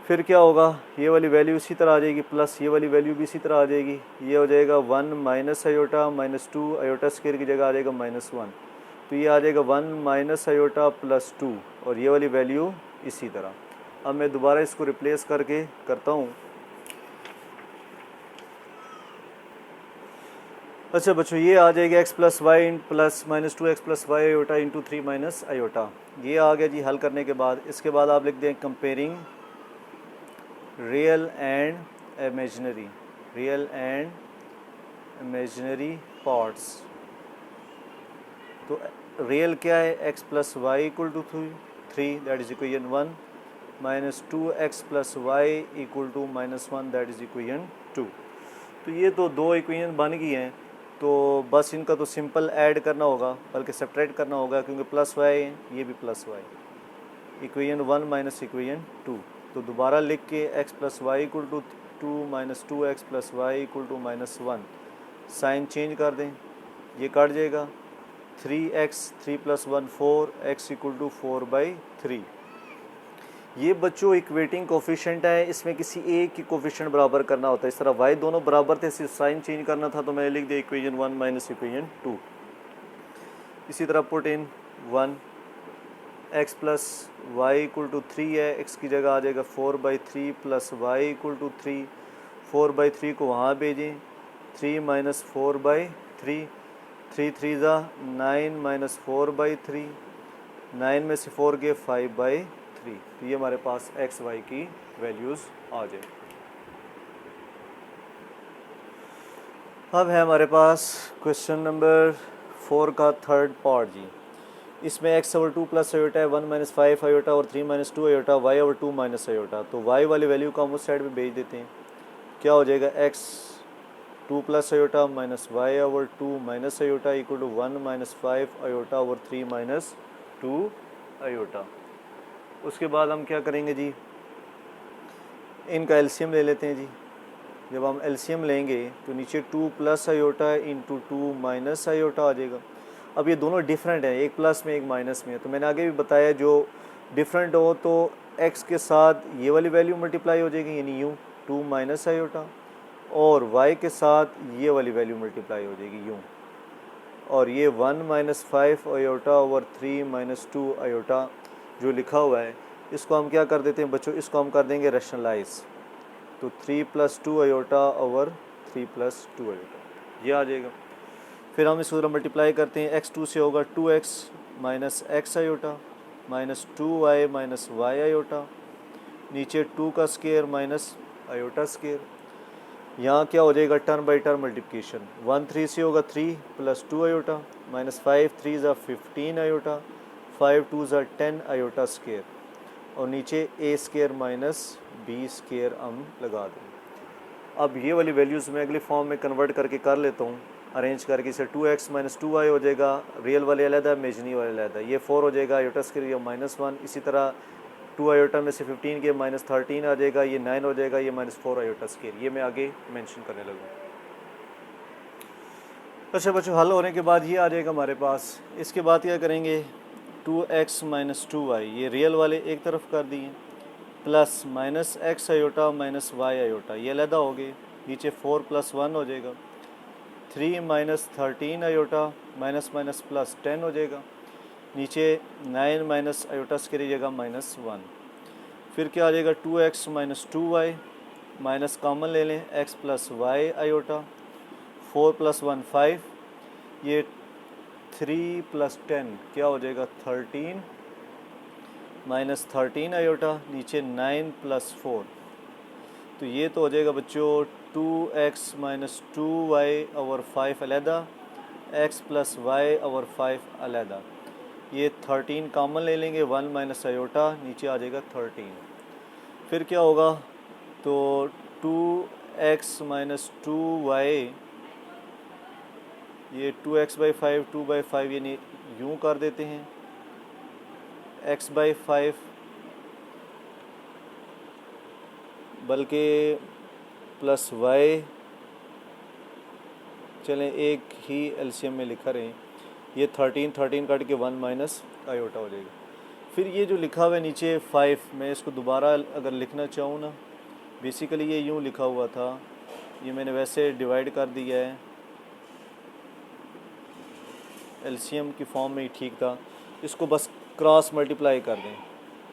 फिर क्या होगा, ये वाली वैल्यू इसी तरह आ जाएगी, प्लस ये वाली वैल्यू भी इसी तरह आ जाएगी, ये हो जाएगा 1 minus iota minus 2 iota square की जगह आ जाएगा माइनस 1, तो ये आ जाएगा 1 माइनस आयोटा प्लस 2 और ये वाली वैल्यू इसी तरह। अब मैं दोबारा इसको रिप्लेस करके करता हूँ। अच्छा बच्चों, ये आ जाएगा x plus y plus minus 2x plus y iota into 3 minus iota, ये आ गया जी हल करने के बाद। इसके बाद आप लिख दें comparing real and imaginary, real and imaginary parts. तो रियल क्या है, x plus Y equal to 3 that is equation 1 minus 2x plus Y equal to minus 1 that is equation 2। तो ये तो दो इक्वेशन बन गई हैं, तो बस इनका तो सिंपल ऐड करना होगा, बल्कि सब्ट्रैक्ट करना होगा, क्योंकि प्लस वाई ये भी plus y, equation 1 minus equation 2। तो दोबारा लिख के x plus Y equal to 2 minus 2x plus Y equal to minus 1, sign change कर दें, ये कट जाएगा 3x 3 plus 1 4x equal to 4/3। ये बच्चों इक्वेटिंग कोफिशिएंट है, इसमें किसी एक की कोफिशिएंट बराबर करना होता है। इस तरह y दोनों बराबर थे, सिर्फ साइन चेंज करना था, तो मैंने लिख दिया इक्वेशन 1 माइनस इक्वेशन 2। इसी तरह put in 1 x plus Y equal to 3 है, x की जगह आ जाएगा 4/3 प्लस वाई इक्वल टू 3, 4/3 को वहाँ भेजें, 3 माइनस 4/3, 3 3 ज़ा 9 माइनस 4/3, 9 में से 4 गए 5/3। तो ये हमारे पास x y की वैल्यूज़ आ जाए। अब है हमारे पास क्वेश्चन नंबर 4 का थर्ड पार्ट जी। इसमें x ओवर 2 प्लस आयोटा है, 1 माइनस 5 आयोटा और 3 minus 2 iota, y over 2 minus iota. तो y वाली वैल्यू को हम उस साइड पे भेज देते हैं, क्या हो जाएगा x 2 plus iota minus y over 2 minus iota equal to 1 minus 5 iota over 3 minus 2 iota. उसके बाद हम क्या करेंगे जी, इनका एलसीएम ले लेते हैं जी। जब हम एलसीएम लेंगे तो नीचे 2 plus iota into 2 minus iota आ जाएगा। अब ये दोनों डिफरेंट हैं, एक प्लस में एक माइनस में, तो मैंने आगे भी बताया जो डिफरेंट हो तो x के साथ ये वाली वैल्यू मल्टीप्लाई हो जाएगी, यानी यूँ 2 माइनस आयोटा, और y के साथ ये वाली वैल्यू मल्टीप्लाई हो जाएगी यूँ, और ये 1 minus 5 iota over 3 minus 2 iota जो लिखा हुआ है, इसको हम क्या कर देते हैं बच्चों, इसको हम कर देंगे रैशनलाइज। तो 3 plus 2 iota over 3 plus 2 iota ये आ जाएगा। फिर हम इसको मल्टीप्लाई करते हैं, x2 से होगा 2x minus x iota minus 2y minus y iota, नीचे 2 का स्क्वायर माइनस आयोटा स्क्वायर। यहाँ क्या हो जाएगा, टर्म बाई टर्म मल्टीप्लिकेशन, 1 3 से होगा 3 प्लस 2 आयोटा माइनस 5 3 ज़ा 15 आयोटा, 5 2 ज़ा 10 आयोटा स्क्वायर, और नीचे a square minus b square हम लगा दें। अब ये वाली वैल्यूज़ मैं अगले फॉर्म में कन्वर्ट करके कर लेता हूँ, अरेंज करके। इसे 2x माइनस 2y हो जाएगा, रियल वाले अलग है, इमेजिनरी वाले अलग है, ये 4 हो जाएगा आयोटा स्क्वायर, ये माइनस 1। इसी तरह 2 आयोटा में से 15 के माइनस 13 आ जाएगा, ये 9 हो जाएगा, ये माइनस 4 आयोटा स्क्वायर। ये मैं आगे मेंशन करने लगूँ। अच्छा बच्चों, हल होने के बाद ये आ जाएगा हमारे पास। इसके बाद क्या करेंगे, 2x माइनस 2y ये रियल वाले एक तरफ कर दिए, plus minus x iota minus y iota ये अलग हो गए, नीचे 4 प्लस 1 हो जाएगा, 3 minus 13 iota minus minus plus 10 हो जाएगा। नीचे 9 माइनस आयोटा स्क्वायर की जगह -1। फिर क्या आ जाएगा 2x minus 2y, minus common ले लें, x plus y iota, 4 plus 1 5, ये 3 प्लस 10 क्या हो जाएगा 13, माइनस 13 आयोटा, नीचे 9 प्लस 4, तो ये तो हो जाएगा बच्चों 2x माइनस 2y ओवर 5 अलहदा, x प्लस वाई ओवर 5 अलहदा। ये 13 कॉमन ले लेंगे, 1 माइनस आयोटा, नीचे आ जाएगा 13। फिर क्या होगा तो 2x माइनस 2y, ये 2x बाई 5, 2 बाई 5 यानी यूँ कर देते हैं, x बाई 5 बल्कि प्लस y, चलें एक ही एलसीएम में लिखा रहे, ये 13 कट के 1 माइनस आयोटा हो जाएगा। फिर ये जो लिखा हुआ है नीचे 5, मैं इसको दोबारा अगर लिखना चाहूँ ना, बेसिकली ये यूँ लिखा हुआ था, ये मैंने वैसे डिवाइड कर दिया है, एलसीएम की फॉर्म में ही ठीक था, इसको बस क्रॉस मल्टीप्लाई कर दें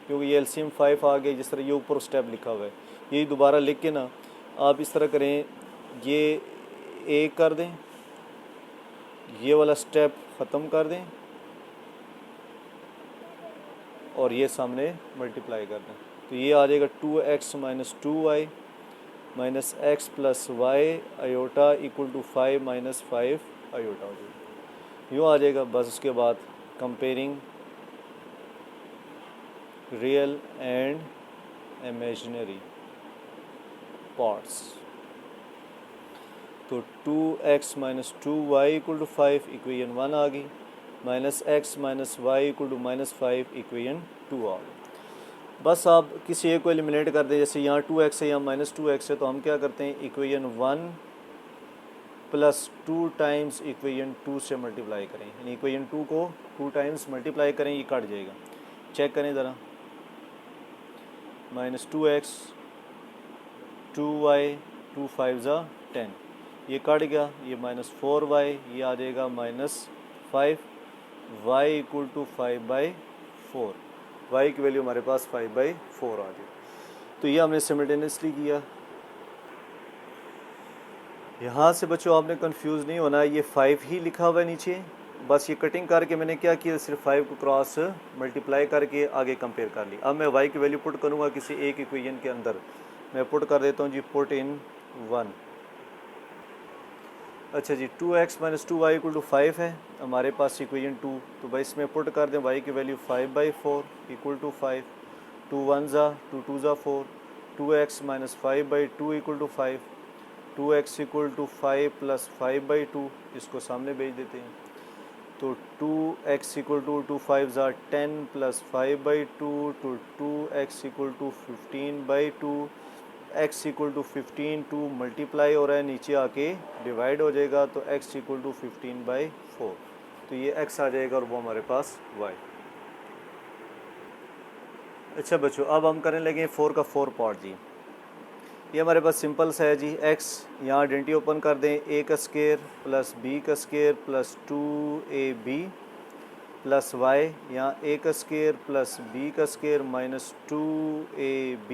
क्योंकि ये एलसीएम 5 आ गया, जिस तरह ये ऊपर स्टेप लिखा हुआ है, यही दोबारा लिख के ना आप इस तरह करें, ये ए कर दें, ये वाला स्टेप ख़त्म कर दें और ये सामने मल्टीप्लाई कर दें, तो ये आ जाएगा 2x minus 2y minus x plus y iota equal to 5 minus 5 iota हो जाएगा, यूँ आ जाएगा। बस उसके बाद comparing real and imaginary parts, तो 2x minus 2y equal to 5 equation 1 आ गई, minus x minus y equal to minus 5 equation 2 आ गई। बस आप किसी एक को एलिमिनेट कर दें, जैसे यहाँ 2x है, यहाँ माइनस 2x है, तो हम क्या करते हैं इक्वेशन 1 प्लस 2 टाइम्स इक्वेशन 2 से मल्टीप्लाई करें, यानी इक्वेशन 2 को 2 टाइम्स मल्टीप्लाई करें, ये कट जाएगा, चेक करें ज़रा, माइनस 2x 2y 2 5 10, ये कट गया, ये माइनस 4y, ये आ जाएगा minus 5, y equal to 5/4, y की वैल्यू हमारे पास 5/4 आ गई। तो ये हमने सिमिल्टेनियसली किया। यहाँ से बच्चों आपने कंफ्यूज नहीं होना, ये 5 ही लिखा हुआ है नीचे, बस ये कटिंग करके मैंने क्या किया, सिर्फ 5 को क्रॉस मल्टीप्लाई करके आगे कंपेयर कर ली। अब मैं y की वैल्यू पुट करूँगा किसी एक इक्वेशन के अंदर, मैं पुट कर देता हूँ जी, पुट इन 1। अच्छा जी, 2x minus 2y equal to 5 है हमारे पास इक्वेशन 2, तो भाई इसमें पुट कर दें y की value 5/4 equal to 5, 2 1 2 2 4, 2x minus 5/2 equal to 5, 2x equal to 5 plus 5/2, इसको सामने भेज देते हैं, तो 2x equal to 5 10 plus 5/2 to 2x equal to 15/2, x equal to 15 2 multiply हो रहा है, नीचे आके डिवाइड हो जाएगा, तो x इक्वल टू 15/4, तो ये x आ जाएगा और वो हमारे पास y। अच्छा बच्चों, अब हम करने लगे 4 का 4 पार्ट जी। ये हमारे पास सिंपल सा है जी, x यहाँ आइडेंटिटी ओपन कर दें, a का स्क्वायर प्लस b का square plus 2ab plus y, यहाँ a का स्क्वायर प्लस b का स्क्वायर माइनस 2ab,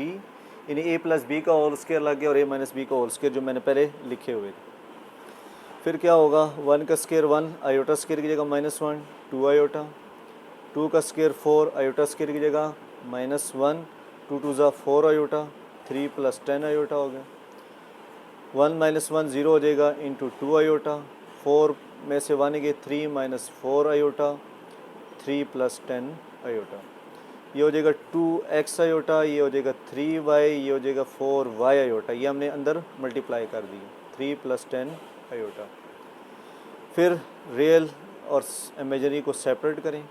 यानी a प्लस बी का होल स्क्वायर लग गया और a माइनस बी का होल स्क्वायर जो मैंने पहले लिखे हुए थे। फिर क्या होगा, 1 का स्क्वायर 1 आयोटा स्क्वायर की जगह -1 2 आयोटा, 2 का स्क्वायर 4 आयोटा स्क्वायर की जगह -1 2 2 4 आयोटा, 3 प्लस 10 आयोटा हो गया, 1 माइनस 1 0 हो जाएगा इंटू 2 आयोटा, 4 में से 1 गए 3 माइनस 4 आयोटा, 3 प्लस 10 आयोटा, ये हो जाएगा 2x आयोटा, ये हो जाएगा 3y, ये हो जाएगा 4y आयोटा, ये हमने अंदर मल्टीप्लाई कर दी, 3 प्लस 10 आयोटा। फिर रियल और इमेजिनरी को सेपरेट करें,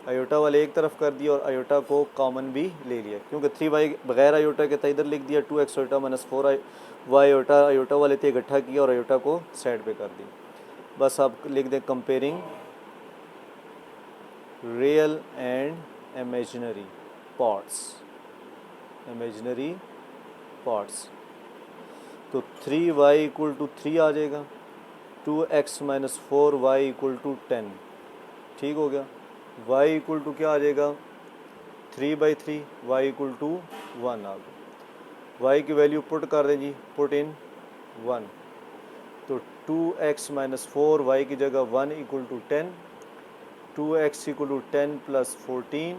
आयोटा वाले एक तरफ कर दिया और आयोटा को कॉमन भी ले लिया, क्योंकि 3y बगैर आयोटा के था इधर लिख दिया, 2x iota minus 4y iota, iota वाले थे इकट्ठा किया और आयोटा को साइड पे कर दी। बस आप लिख दें comparing real and imaginary parts, imaginary parts, तो 3y इक्वल टू 3 आ जाएगा, 2x minus 4y equal to 10, ठीक हो गया। y इक्वल टू क्या आ जाएगा 3/3, y इक्वल टू 1 आ गया। y की वैल्यू पुट कर दें जी, पुट इन 1, तो 2x माइनस 4, y की जगह 1 equal to 10, 2x equal to 10 plus 14,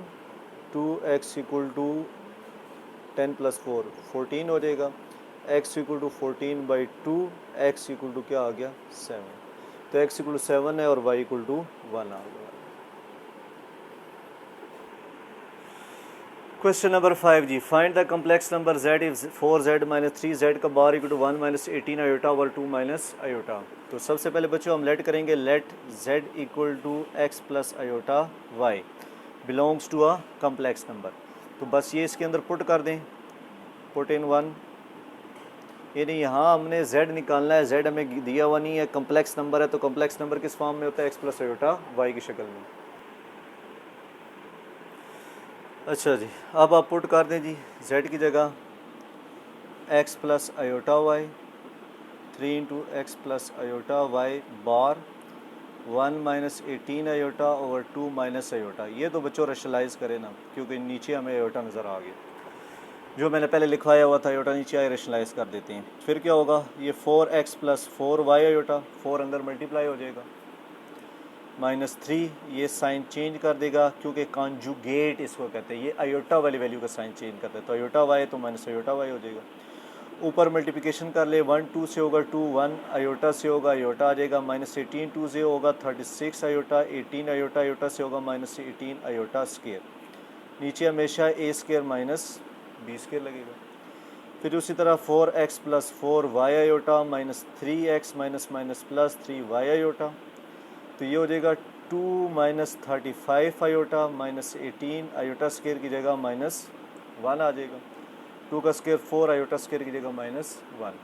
2x equal to 10 plus 4 14 हो जाएगा, x equal to 14/2, x equal to क्या आ गया 7, तो x इक्वल टू 7 है और y इक्वल टू 1 आ गया। क्वेश्चन नंबर 5 जी, find the complex number z if 4z minus 3z का bar equal to 1 minus 18 iota over 2 minus iota. तो सबसे पहले बच्चों हम लेट करेंगे let z equal to x plus iota y belongs to a complex number. तो बस ये इसके अंदर पुट कर दें, पुट इन 1, यानी यहाँ हमने z निकालना है, z हमें दिया हुआ नहीं है, कम्प्लेक्स नंबर है, तो कम्प्लेक्स नंबर किस फॉर्म में होता है x प्लस आयोटा y की शक्ल में। अच्छा जी, अब आप पुट कर दें जी z की जगह x plus iota y, 3 into x plus iota y बार 1 minus 18 iota over 2 minus iota. ये तो बच्चों रेशनलाइज करें ना, क्योंकि नीचे हमें आयोटा नज़र आ गया, जो मैंने पहले लिखवाया हुआ था आयोटा नीचे आए, रेशनलाइज कर देते हैं। फिर क्या होगा, ये 4x प्लस 4y आयोटा, 4 अंदर मल्टीप्लाई हो जाएगा, माइनस 3, ये साइन चेंज कर देगा क्योंकि कॉन्जुगेट इसको कहते हैं, ये आयोटा वाली वैल्यू का साइन चेंज करता है, तो आयोटा y तो माइनस आयोटा y हो जाएगा। ऊपर मल्टीप्लिकेशन कर ले, 1 2 से होगा 2, 1 आयोटा से होगा आयोटा आ जाएगा, माइनस 18 2 से होगा 36 आयोटा, 18 आयोटा आयोटा से होगा माइनस 18 आयोटा स्केयर, नीचे हमेशा a square minus b square लगेगा। फिर उसी तरह 4x plus 4y iota minus 3x minus minus plus 3y iota, तो ये हो जाएगा 2 minus 35 iota minus 18 iota square की जगह माइनस 1 आ जाएगा, 2 का स्केयर 4 आयोटा स्केयर की जगह माइनस 1,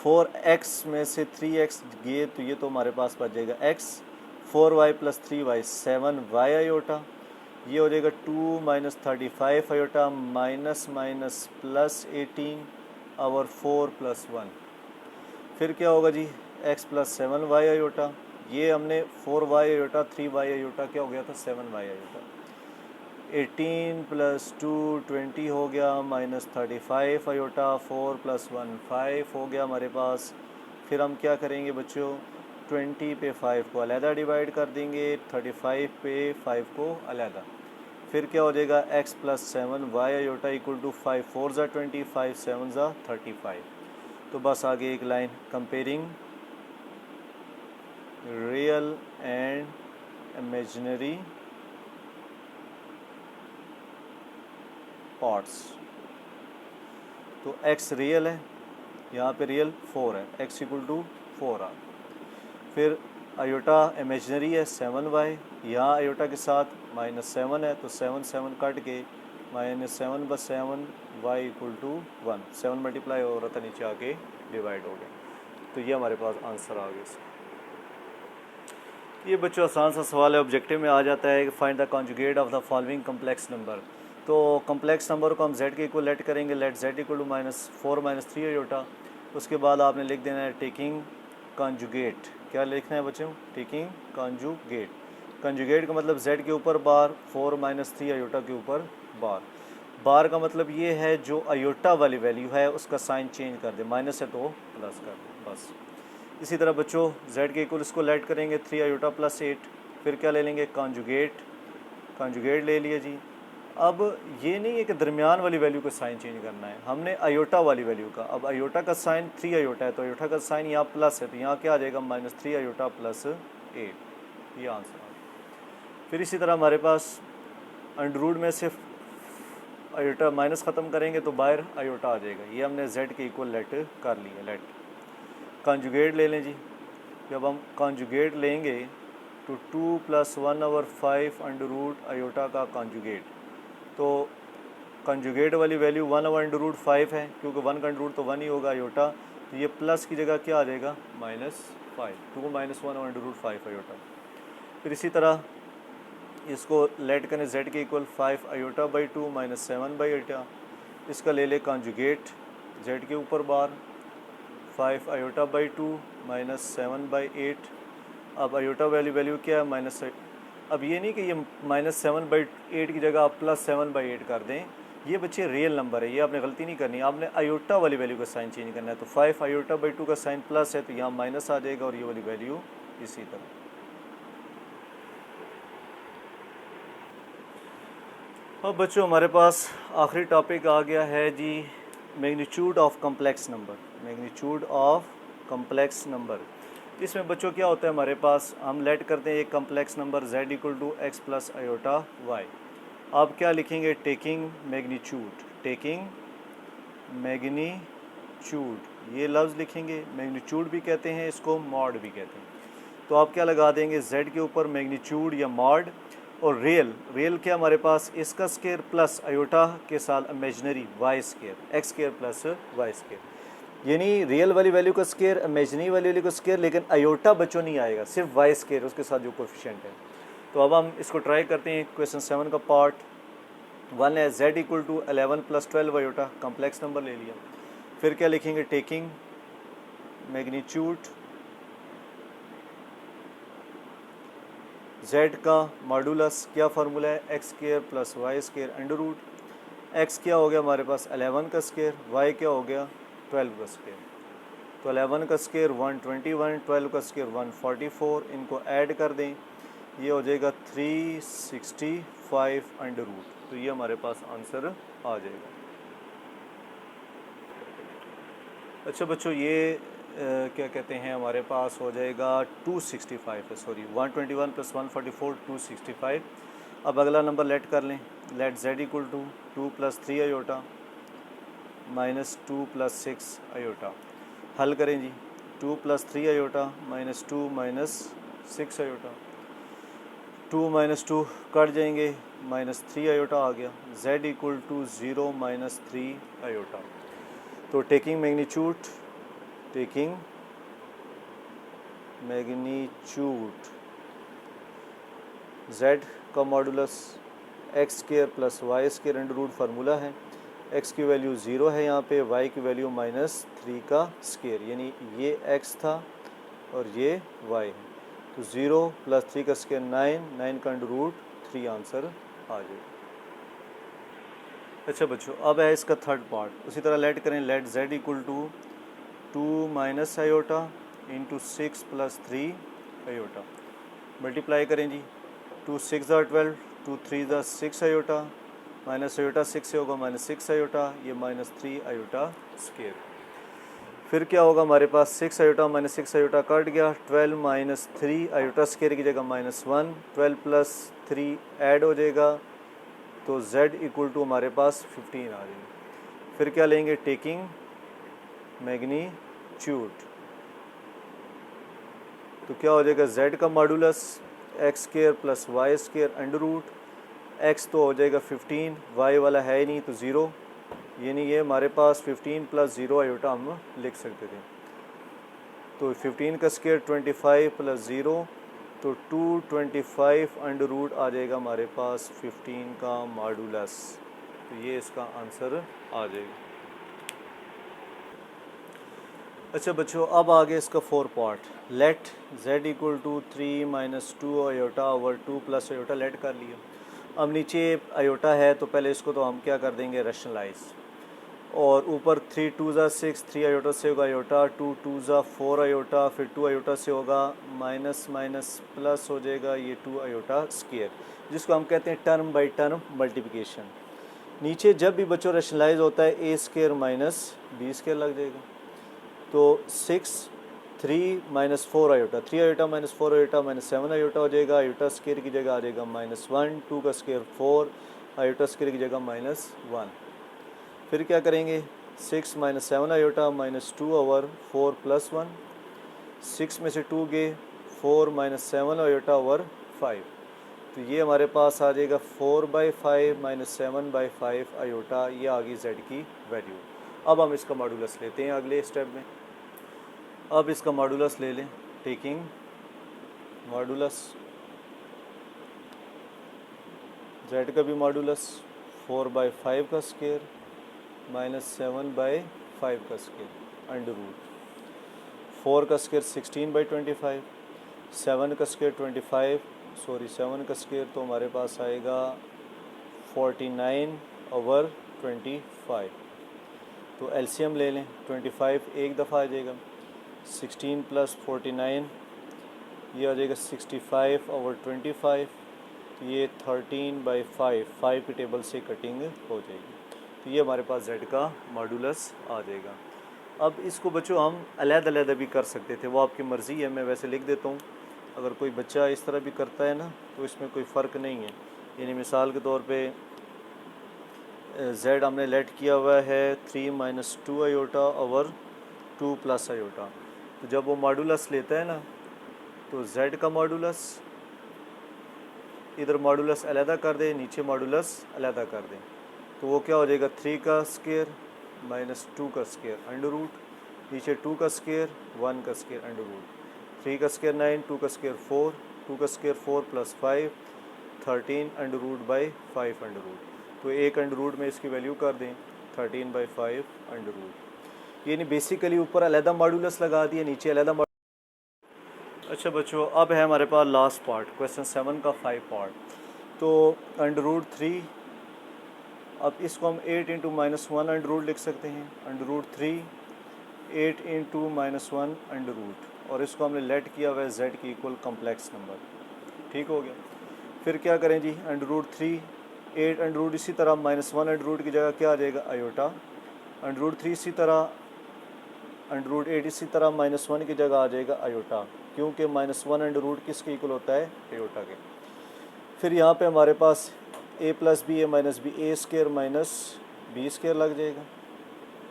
4x में से 3x गए तो ये तो हमारे पास बच जाएगा x, 4y plus 3y 7y iota, ये हो जाएगा 2 minus 35 iota minus minus plus 18 और 4 प्लस 1। फिर क्या होगा जी, x प्लस 7y आयोटा, ये हमने 4y आयोटा 3y आयोटा क्या हो गया था 7y आयोटा, 18 प्लस 2 20 हो गया, माइनस 35 आयोटा, 4 प्लस 1 5 हो गया हमारे पास। फिर हम क्या करेंगे बच्चों, 20 पे 5 को अलहदा डिवाइड कर देंगे, 35 पे 5 को अलहदा, फिर क्या हो जाएगा x plus 7y iota equal to 5 4 ज़ा 20, 5 7 ज़ा 35। तो बस आगे एक line, comparing real and imaginary parts. तो x रियल है, यहाँ पे रियल 4 है, x इक्वल टू 4 आ, फिर आयोटा इमेजिनरी है 7y, यहाँ आयोटा के साथ माइनस 7 है, तो 7 7 कट के माइनस 7 बस 7 y इक्वल टू 1, 7 मल्टीप्लाई हो रहा था नीचे आके डिवाइड हो गया, तो ये हमारे पास आंसर आ गया। ये बच्चों आसान सा सवाल है, ऑब्जेक्टिव में आ जाता है कि find the conjugate of the following complex number. तो कम्प्लेक्स नंबर को हम z के इक्वल लेट करेंगे, let z equal to -4 - 3 iota, उसके बाद आपने लिख देना है टेकिंग कॉन्जुगेट। क्या लिखना है बच्चों, टेकिंग कॉन्जुगेट। कॉन्जुगेट का मतलब z के ऊपर बार, 4 - 3 आयोटा के ऊपर बार। बार का मतलब ये है जो आयोटा वाली वैल्यू है उसका साइन चेंज कर दे, माइनस है तो प्लस कर दे, बस। इसी तरह बच्चों z के इक्वल इसको लेट करेंगे 3 आयोटा प्लस 8, फिर क्या ले लेंगे कॉन्जुगेट, कॉन्जुगेट ले लिया जी। अब ये नहीं है कि दरमियान वाली वैल्यू का साइन चेंज करना है, हमने आयोटा वाली वैल्यू का, अब आयोटा का साइन 3 आयोटा है तो आयोटा का साइन यहाँ प्लस है, तो यहाँ क्या आ जाएगा -3 आयोटा प्लस 8, ये आंसर आ गया। फिर इसी तरह हमारे पास अंडर में से आयोटा माइनस ख़त्म करेंगे तो बाहर आयोटा आ जाएगा, ये हमने z के इक्वल लेट कर लिया। लेट कॉन्जुगेट ले लें जी, जब हम कॉन्जुगेट लेंगे तो 2 + 1/5 अंडर आयोटा का कॉन्जुगेट, तो कॉन्जुगेट वाली वैल्यू 1/5 है, क्योंकि 1 का अंडर तो 1 ही होगा आयोटा, तो ये प्लस की जगह क्या आ जाएगा -5, 2 - 1/5 आयोटा। फिर इसी तरह इसको लेट करें z के इक्वल 5 आयोटा/2 -7 आयोटा, इसका ले ले कॉन्जुगेट, z के ऊपर बार 5 आयोटा/2 -7/8, अब आयोटा वैल्यू क्या है माइनस। अब ये नहीं कि ये -7/8 की जगह आप +7/8 कर दें, ये बच्चे रियल नंबर है, ये आपने गलती नहीं करनी, आपने आयोटा वाली वैल्यू का साइन चेंज करना है। तो 5 आयोटा/2 का साइन प्लस है तो यहाँ माइनस आ जाएगा और ये वाली वैल्यू इसी तरह। अब बच्चों हमारे पास आखिरी टॉपिक आ गया है जी, magnitude of complex number. Magnitude of complex number, इसमें बच्चों क्या होता है हमारे पास, हम लेट करते हैं एक complex number z = x + iota y। आप क्या लिखेंगे, टेकिंग मैग्नीट्यूड, टेकिंग मैग्नीट्यूड, ये लफ्ज़ लिखेंगे। मैग्नीट्यूड भी कहते हैं इसको, मॉड भी कहते हैं। तो आप क्या लगा देंगे, z के ऊपर मैग्नीट्यूड या मॉड, और रियल क्या हमारे पास, इसका स्केयर प्लस आयोटा के साथ imaginary y square, x square plus y square, यानी रियल वाली वैल्यू का स्केयर, इमेजिनरी वाली वैल्यू का स्केयर, लेकिन आयोटा बच्चों नहीं आएगा, सिर्फ y स्केयर उसके साथ जो कोफिशिएंट है। तो अब हम इसको ट्राई करते हैं। क्वेश्चन 7 का पार्ट 1 है, z = 11 + 12 आयोटा, कम्प्लेक्स नंबर ले लिया। फिर क्या लिखेंगे, टेकिंग मैग्नीट्यूड z का मॉडुलस, क्या फार्मूला है, x square plus y square under root, x क्या हो गया हमारे पास 11 का स्केयर, y क्या हो गया 12 का स्केयर। तो 11 का स्केयर 121, 12 का स्केयर 144, इनको ऐड कर दें, ये हो जाएगा 365 अंडर रूट। तो ये हमारे पास आंसर आ जाएगा। अच्छा बच्चों, ये क्या कहते हैं, हमारे पास हो जाएगा 265 है, सॉरी 121 + 144 265। अब अगला नंबर लेट कर लें, लेट z = 2 + 3 आयोटा -2 + 6 आयोटा। हल करें जी, 2 + 3 आयोटा -2 - 6 आयोटा, 2 - 2 कट जाएंगे, -3 आयोटा आ गया, z = 0 - 3 आयोटा। तो टेकिंग मैग्नीट्यूड z का modulus x square plus y square under root formula है, x की वैल्यू 0 है यहाँ पे, y की वैल्यू -3 का स्केयर, यानी ये x था और ये y है। तो 0 + 3 का स्केयर 9 का अंडर रूट 3 आंसर आ जाएगा। अच्छा बच्चों, अब है इसका थर्ड पार्ट, उसी तरह लेट करें, let z = 2 - iota × 6 + 3 iota. Multiply करें जी, 2 × 6 = 12, 2 × 3 = 6 आयोटा, माइनस आयोटा 6 से होगा -6 आयोटा, ये -3 आयोटा स्केयर। फिर क्या होगा हमारे पास, 6 आयोटा -6 आयोटा कट गया, 12 - 3 आयोटा स्केयर की जगह -1, 12 + 3 ऐड हो जाएगा, तो z = हमारे पास 15 आ जाएगी। फिर क्या लेंगे, टेकिंग मैग्नीट्यूड, तो क्या हो जाएगा, z का modulus x square plus y square under root, x तो हो जाएगा 15, y वाला है ही नहीं तो 0, यानी ये हमारे पास 15 + 0 आयोटा हम लिख सकते थे। तो 15 का स्केयर 25 + 0, तो 225 अंडर रूट आ जाएगा हमारे पास 15 का मॉडुलस। तो ये इसका आंसर आ जाएगा। अच्छा बच्चों, अब आगे इसका 4 part, let z = 3 - 2 iota over 2 + iota let कर लिया। अब नीचे आयोटा है तो पहले इसको तो हम क्या कर देंगे, रैशनलाइज, और ऊपर 3 × 2 = 6, 3 आयोटा से होगा आयोटा, 2 × 2 = 4 आयोटा, फिर 2 आयोटा से होगा माइनस माइनस प्लस हो जाएगा ये 2 आयोटा स्केयर, जिसको हम कहते हैं टर्म बाई टर्म मल्टीप्लिकेशन। नीचे जब भी बच्चों रैशनलाइज होता है a square minus b square लग जाएगा। तो 6 3 - 4 आयोटा, 3 आयोटा - 4 आयोटा -7 आयोटा हो जाएगा, आयोटा स्केयर की जगह आ जाएगा -1, 2 का स्केयर 4, आयोटा स्केयर की जगह -1। फिर क्या करेंगे, 6 - 7 आयोटा -2 ओवर 4 + 1, 6 में से 2 गए, 4 - 7 आयोटा ओवर 5, तो ये हमारे पास आ जाएगा 4/5 - 7/5 आयोटा, ये आ गई z की वैल्यू। अब हम इसका मॉडुलस लेते हैं अगले स्टेप में। अब इसका मॉडुलस ले लें, टेकिंग मॉडुलस z का भी मॉडुलस 4/5 का स्केयर -7/5 का स्केयर अंडर रूट, 4 का स्केयर 16/25, 7 का स्क्वायर 25, सॉरी 7 का स्क्वायर तो हमारे पास आएगा 49/25। तो एलसीएम ले लें, 25 एक दफ़ा आ जाएगा, 16 + 49 ये आ जाएगा 65/25। तो ये 13/5, 5 के टेबल से कटिंग हो जाएगी। तो ये हमारे पास z का मॉडुलस आ जाएगा। अब इसको बच्चों हम अलग-अलग भी कर सकते थे, वो आपकी मर्ज़ी है। मैं वैसे लिख देता हूँ, अगर कोई बच्चा इस तरह भी करता है ना तो इसमें कोई फ़र्क नहीं है। यानी मिसाल के तौर पे z हमने लेट किया हुआ है 3 - 2 आयोटा ओवर 2 + आयोटा। तो जब वो मॉडुलस लेता है ना तो z का मॉडुलस, इधर मॉडुलस अलहदा कर दें, नीचे मॉडुलस अलहदा कर दें, तो वो क्या हो जाएगा 3 का स्क्वायर - 2 का स्क्वायर अंडर रूट, नीचे 2 का स्क्वायर 1 का स्क्वायर अंडर रूट, 3 का स्क्वायर 9, 2 का स्क्वायर 4, 2 का square 4 + 5 13 under root by 5 under root. तो एक अंडर रूट में इसकी वैल्यू कर दें 13/5 अंडर रूट। यानी बेसिकली ऊपर अलहदा मॉडुलस लगा दिया, नीचे अलहदा। अच्छा बच्चों, अब है हमारे पास लास्ट पार्ट, क्वेश्चन 7 का 5 पार्ट। तो अंडर रूट 3, अब इसको हम 8 × -1 अंडर रूट लिख सकते हैं, अंडर रूट 3 8 × -1 अंडर रूट, और इसको हमने लेट किया हुआ है z की इक्वल कम्प्लेक्स नंबर। ठीक हो गया। फिर क्या करें जी, अंडर रूट 3 8 अंडर रूट, इसी तरह -1 अंडर रूट की जगह क्या आ जाएगा आयोटा, अंडर रूट 3 इसी तरह, अंडर रूट 8 इसी तरह -1 की जगह आ जाएगा आयोटा, क्योंकि -1 अंडर रूट किसके इक्वल होता है आयोटा के। फिर यहाँ पे हमारे पास a + b a - b a² - b square लग जाएगा।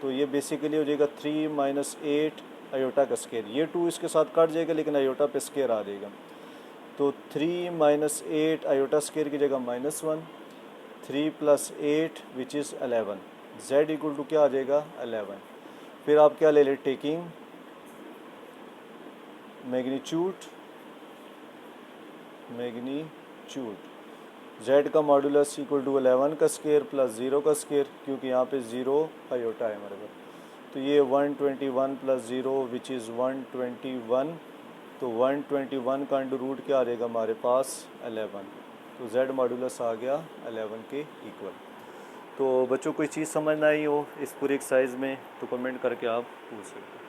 तो ये बेसिकली हो जाएगा 3 - 8 आयोटा का स्क्वायर, ये 2 इसके साथ कट जाएगा लेकिन आयोटा पे स्क्वायर आ जाएगा। तो 3 - 8 आयोटा स्क्वायर की जगह -1, 3 + 8 which is 11, z equal to क्या आ जाएगा 11। फिर आप क्या ले लें, टेकिंग मैग्नीट्यूड z का मॉडुलस इक्वल टू 11 का स्क्वायर + 0 का स्क्वायर, क्योंकि यहाँ पे 0 आयोटा है हमारे पास। तो ये 121 + 0 विच इज़ 121। तो 121 का अंडर रूट क्या आ जाएगा हमारे पास 11। तो z मॉडुलस आ गया 11 के इक्वल। तो बच्चों कोई चीज़ समझ ना आई हो इस पूरी एक्सरसाइज में तो कमेंट करके आप पूछ सकते हैं।